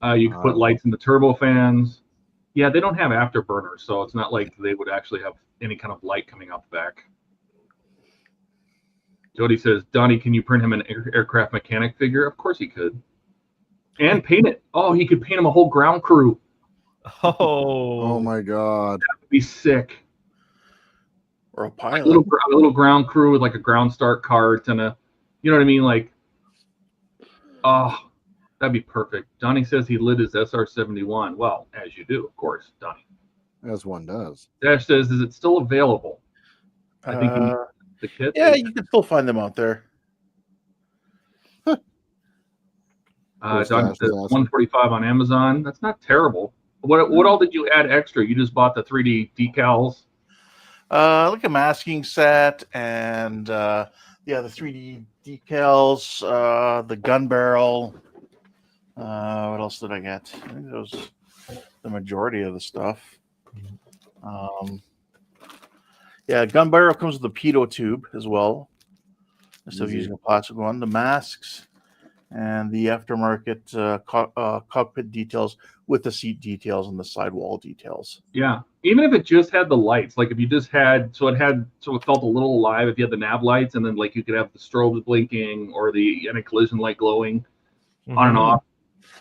You can put lights in the turbo fans. Yeah, they don't have afterburners, so it's not like they would actually have any kind of light coming out the back. Jody says, Donnie, can you print him an aircraft mechanic figure? Of course he could. And paint it. Oh, he could paint him a whole ground crew. Oh my God. That would be sick. Or a pilot. A little ground crew with like a ground start cart and a, you know what I mean? Like, oh, that'd be perfect. Donnie says he lit his SR-71. Well, as you do, of course, Donnie. As one does. Dash says, is it still available? I think the kit. Yeah, you can still find them out there. Donnie says 145 on Amazon. That's not terrible. What all did you add extra? You just bought the 3D decals. Like a masking set and the 3D decals, the gun barrel. What else did I get? I think that was the majority of the stuff. Gun barrel comes with a pitot tube as well, instead of using a plastic one. The masks and the aftermarket cockpit details with the seat details and the sidewall details. Yeah, even if it just had the lights, like if you just had, so it felt a little alive. If you had the nav lights, and then like you could have the strobes blinking or the anti-collision light glowing on and off,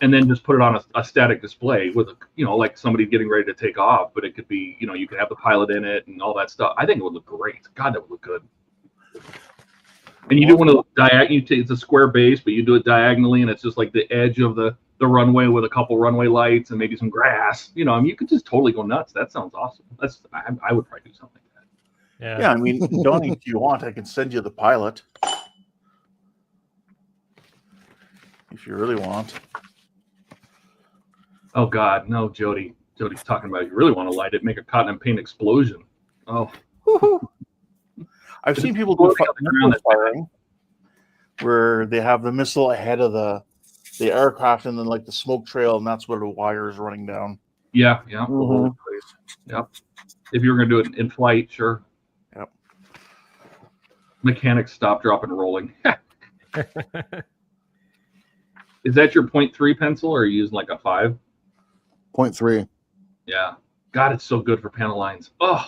and then just put it on a static display with like somebody getting ready to take off. But it could be, you could have the pilot in it and all that stuff. I think it would look great. God, that would look good. And you do one of the it's a square base, but you do it diagonally, and it's just like the edge of the runway with a couple runway lights and maybe some grass. You could just totally go nuts. That sounds awesome. I would probably do something like that. Yeah, I mean, Donnie, if you want, I can send you the pilot. If you really want. Oh God, no, Jody. Jody's talking about, you really want to light it, make a cotton and paint explosion. Oh. I've seen people do missile firing where they have the missile ahead of the aircraft and then like the smoke trail, and that's where the wire is running down. Yeah. Yep. If you were going to do it in flight, sure. Yep. Mechanics stop, drop, and rolling. Is that your 0.3 pencil, or are you using like a 5? 0.3. Yeah. God, it's so good for panel lines. Oh.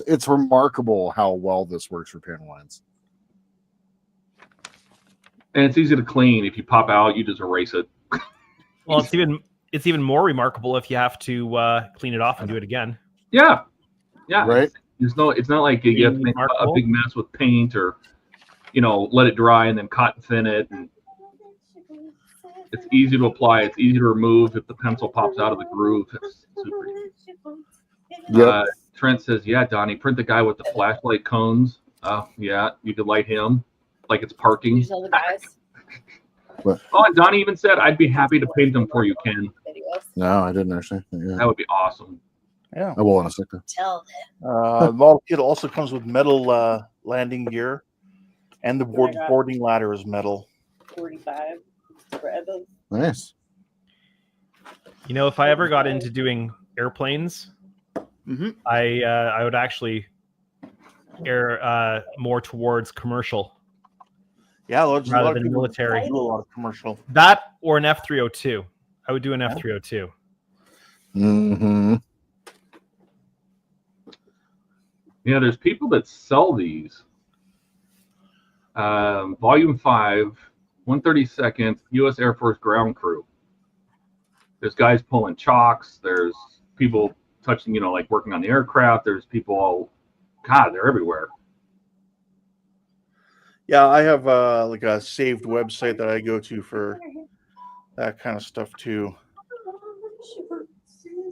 It's remarkable how well this works for panel lines. And it's easy to clean. If you pop out, you just erase it. Well, it's even more remarkable if you have to clean it off and do it again. Yeah. Right. It's not like you have to make a big mess with paint or let it dry and then cotton thin it. And it's easy to apply. It's easy to remove if the pencil pops out of the groove. It's super easy. Yep. Trent says, yeah, Donnie, print the guy with the flashlight cones. Yeah, you could light him like it's parking. Oh, and Donnie even said, I'd be happy to paint them for you, Ken. No, I didn't actually. Yeah. That would be awesome. Yeah. I will in a second. Tell them. The model kit also comes with metal landing gear, and the boarding ladder is metal. 45 forever. Nice. If I ever got into doing airplanes, I would actually air more towards commercial. Yeah, there's a rather lot than of military. do a lot of commercial. That or an F-302. I would do an F-302. Mm-hmm. Yeah, there's people that sell these. Volume 5, 132nd U.S. Air Force Ground Crew. There's guys pulling chocks. There's people touching, like working on the aircraft. There's people all, God, they're everywhere. Yeah, I have like a saved website that I go to for that kind of stuff too.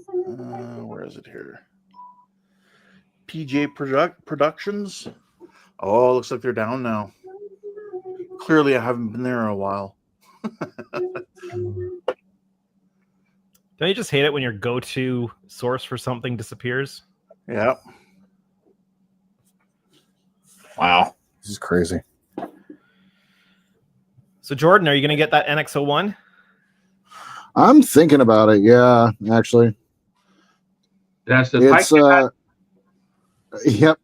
Where is it here? PJ Productions. Oh, looks like they're down now. Clearly, I haven't been there in a while. Don't you just hate it when your go-to source for something disappears? Yeah. Wow, this is crazy. So Jordan, are you going to get that NX01? I'm thinking about it. Yeah, actually, Dash says, it's "Hi, Kat." yep.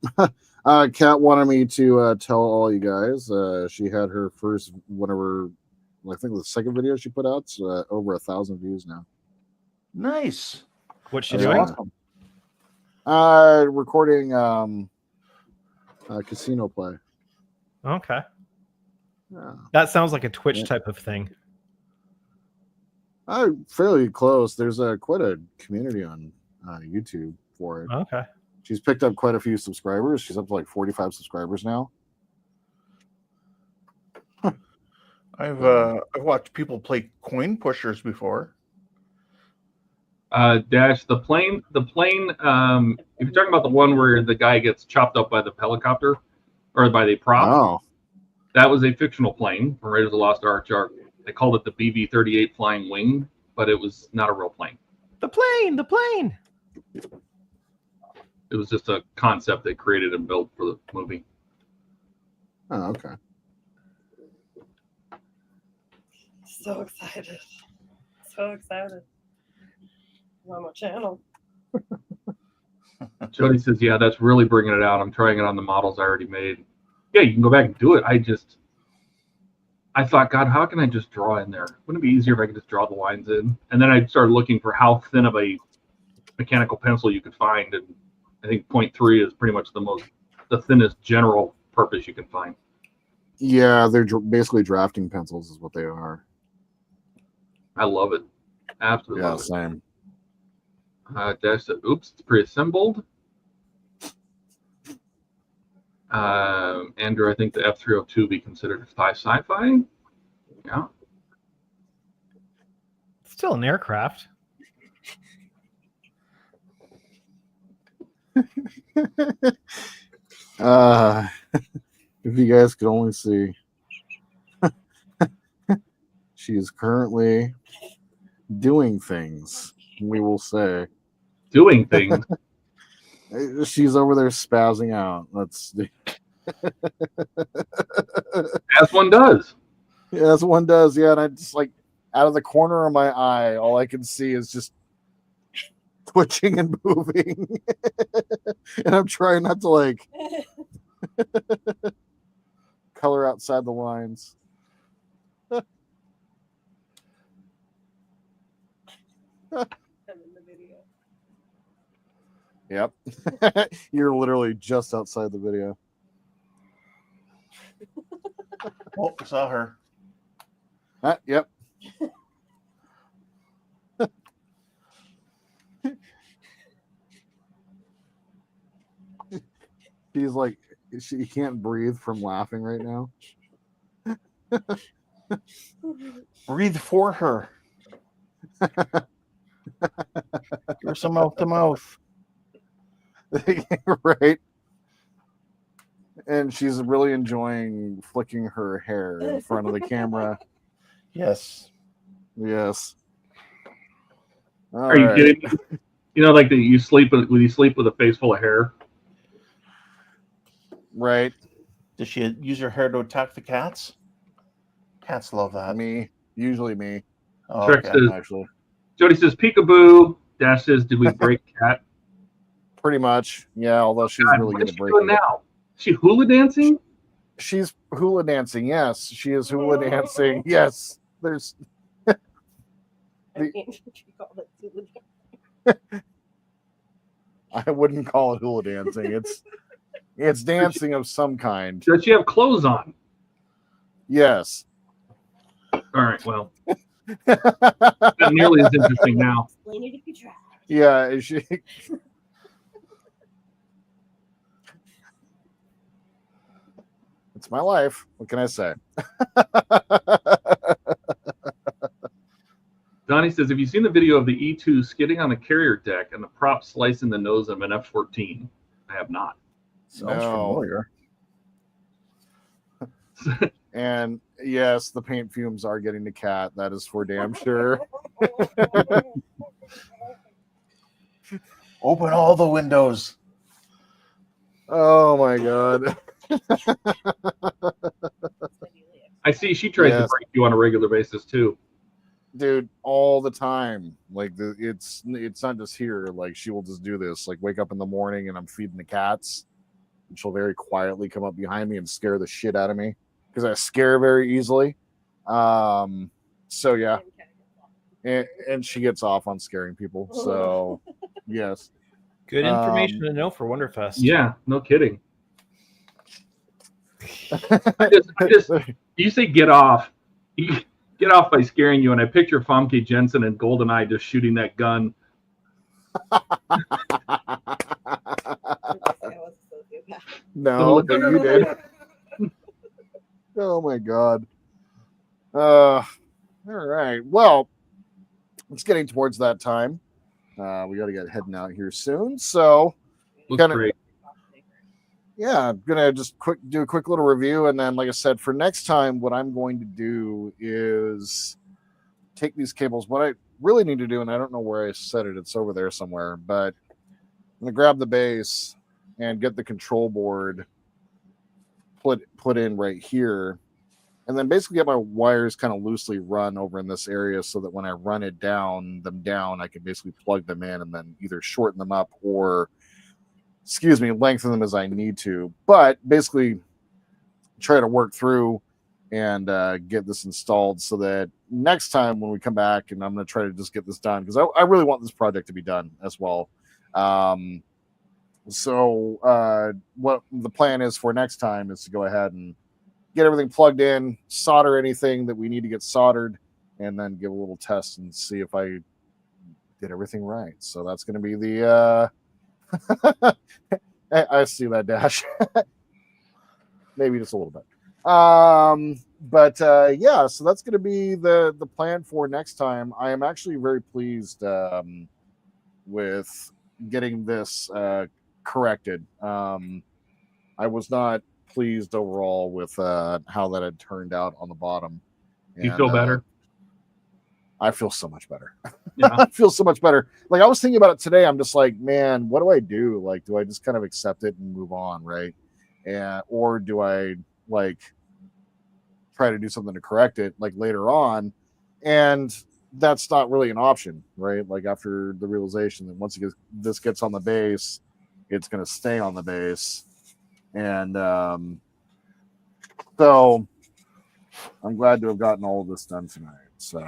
Kat wanted me to tell all you guys. She had her first whatever. I think the second video she put out. Over 1,000 views now. Nice. What's she That's doing? awesome. Recording casino play. Okay. Yeah. That sounds like a Twitch type of thing. Fairly close. There's quite a community on YouTube for it. Okay. She's picked up quite a few subscribers. She's up to like 45 subscribers now. I've watched people play coin pushers before. Dash the plane. If you're talking about the one where the guy gets chopped up by the helicopter or by the prop, Oh, that was a fictional plane from Raiders of the Lost Ark. They called it the BB-38 Flying Wing, but it was not a real plane. The plane. It was just a concept they created and built for the movie. oh, okay. So excited. So excited. On my channel. Jody says, "Yeah, that's really bringing it out. I'm trying it on the models I already made." Yeah, you can go back and do it. I thought, God, how can I just draw in there? Wouldn't it be easier if I could just draw the lines in? And then I started looking for how thin of a mechanical pencil you could find, and I think 0.3 is pretty much the thinnest general purpose you can find. Yeah, they're basically drafting pencils, is what they are. I love it. Absolutely Yeah, love it. same. Dash said, "Oops, it's pre-assembled." Andrew, I think the F-302 be considered sci-fi. Yeah. It's still an aircraft. If you guys could only see, she is currently doing things. We will say Doing things. She's over there spazzing out. As one does. Yeah, as one does. Yeah, and I just like out of the corner of my eye, all I can see is just twitching and moving, and I'm trying not to like color outside the lines. I'm in the video. Yep. You're literally just outside the video. Oh, I saw her. Yep. She's like, she can't breathe from laughing right now. Breathe for her. Give her some mouth to mouth. Right. And she's really enjoying flicking her hair in front of the camera. Yes. Yes. Are you kidding me? You know, like you sleep with a face full of hair. Right. Does she use her hair to attack the cats? Cats love that. Usually me. Oh, Trek okay. says, Actually, Jody says, "Peekaboo." Dash says, "Did we break Cat?" pretty much. Yeah, although she's God, really what good is at she breaking doing now? Is she hula dancing? She's hula dancing. Yes, she is hula dancing. Yes, there's. I can't call it hula dance. I wouldn't call it hula dancing. It's dancing of some kind. Does she have clothes on? Yes. All right. Well, not nearly as interesting now. Explain it if you try. Yeah. Is she? It's It's my life. What can I say? Donnie says, have you seen the video of the E2 skidding on the carrier deck and the prop slicing the nose of an F-14? I have not. Sounds familiar. And yes, the paint fumes are getting the cat. That is for damn sure. Open all the windows. Oh my god. I see she tries to break you on a regular basis too. Dude, all the time. Like it's not just here. Like she will just do this. Like wake up in the morning and I'm feeding the cats, and she'll very quietly come up behind me and scare the shit out of me because I scare very easily. So yeah, and she gets off on scaring people. So yes, Good information to know for Wonderfest. Yeah, no kidding. I just you say get off. You get off by scaring you, and I picture Famke Jensen and GoldenEye just shooting that gun. No, but you did. Oh my god. All right. Well, it's getting towards that time. We got to get heading out here soon. So, Great. Yeah, I'm gonna just do a quick little review, and then, like I said, for next time, what I'm going to do is take these cables. What I really need to do, and I don't know where I set it, it's over there somewhere, but I'm gonna grab the base and get the control board put in right here, and then basically get my wires kind of loosely run over in this area so that when I run it down, I can basically plug them in and then either shorten them up or lengthen them as I need to, but basically try to work through and get this installed so that next time when we come back, and I'm going to try to just get this done because I really want this project to be done as well. So what the plan is for next time is to go ahead and get everything plugged in, solder anything that we need to get soldered, and then give a little test and see if I did everything right. So that's going to be the I see that, Dash. Maybe just a little bit. But yeah, so that's going to be the plan for next time. I am actually very pleased with getting this corrected. I was not pleased overall with how that had turned out on the bottom. Do you feel better? I feel so much better. Yeah. I feel so much better. Like I was thinking about it today. I'm just like, man, what do I do? Like, do I just kind of accept it and move on, right? And or do I like try to do something to correct it like later on? And that's not really an option, right? Like after the realization that once this gets on the base, it's going to stay on the base, and so I'm glad to have gotten all of this done tonight. So.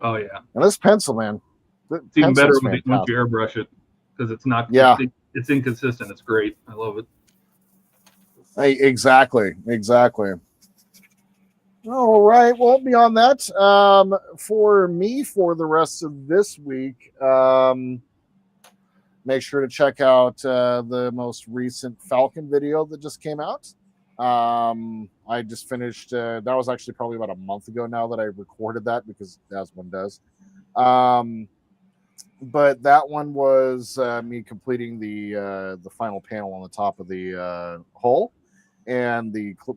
Oh yeah, and this pencil, man, it's even better once you airbrush it because it's not. Yeah, it's inconsistent. It's great. I love it. Exactly. All right. Well, beyond that, for me, for the rest of this week, make sure to check out the most recent Falcon video that just came out. I just finished that was actually probably about a month ago now that I recorded that because as one does. But that one was me completing the final panel on the top of the hull and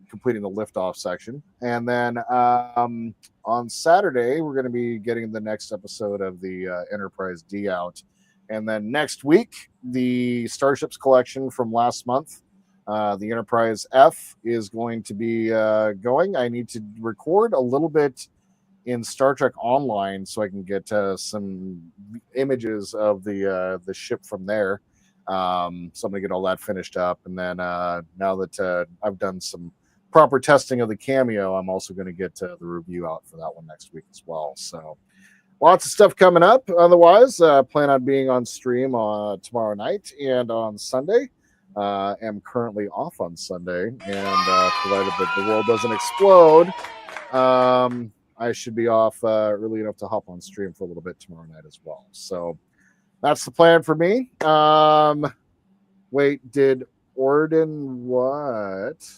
completing the liftoff section. And then on Saturday we're going to be getting the next episode of the Enterprise D out. And then next week the Starships collection from last month. The Enterprise F is going to be going. I need to record a little bit in Star Trek Online so I can get some images of the ship from there. So I'm going to get all that finished up. And then now that I've done some proper testing of the Cameo, I'm also going to get the review out for that one next week as well. So lots of stuff coming up. Otherwise, plan on being on stream tomorrow night and on Sunday. Am currently off on Sunday, and provided that the world doesn't explode, I should be off early enough to hop on stream for a little bit tomorrow night as well. So that's the plan for me. Wait, did Orden what?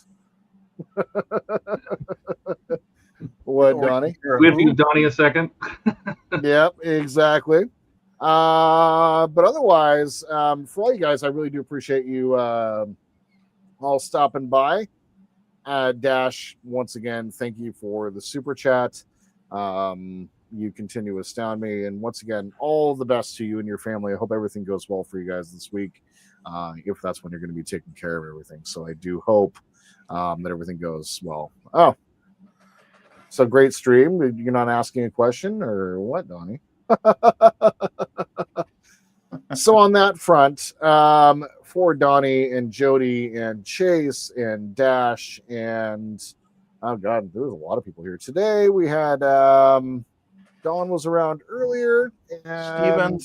What, Or Donnie? We have to give Donnie a second. Yep, exactly. But otherwise, for all you guys, I really do appreciate you all stopping by. Dash, once again, thank you for the super chat. You continue to astound me. And once again, all the best to you and your family. I hope everything goes well for you guys this week, if that's when you're going to be taking care of everything. So I do hope that everything goes well. Oh, so great stream. You're not asking a question or what, Donnie? So on that front, for Donnie and Jody and Chase and Dash and oh god, there was a lot of people here today. We had Dawn was around earlier, and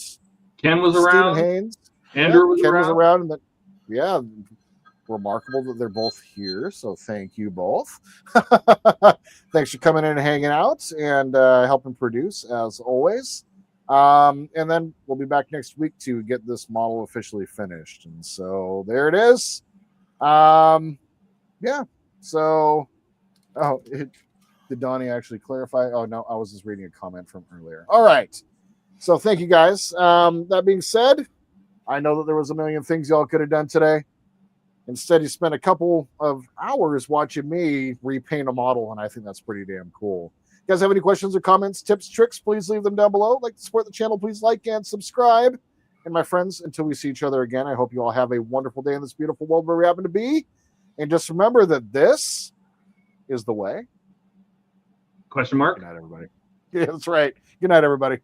Ken was Stephen around. Haynes, Andrew was Ken around. was around, and yeah, remarkable that they're both here. So thank you both. Thanks for coming in and hanging out and helping produce as always. And then we'll be back next week to get this model officially finished. And so there it is. Yeah. So, did Donnie actually clarify? Oh, no, I was just reading a comment from earlier. All right. So thank you guys. That being said, I know that there was a million things y'all could have done today. Instead, you spent a couple of hours watching me repaint a model, and I think that's pretty damn cool. You guys have any questions or comments, tips, tricks, please leave them down below. Like to support the channel, please like and subscribe. And my friends, until we see each other again, I hope you all have a wonderful day in this beautiful world where we happen to be. And just remember that this is the way. Question mark? Good night, everybody. Yeah, that's right. Good night, everybody.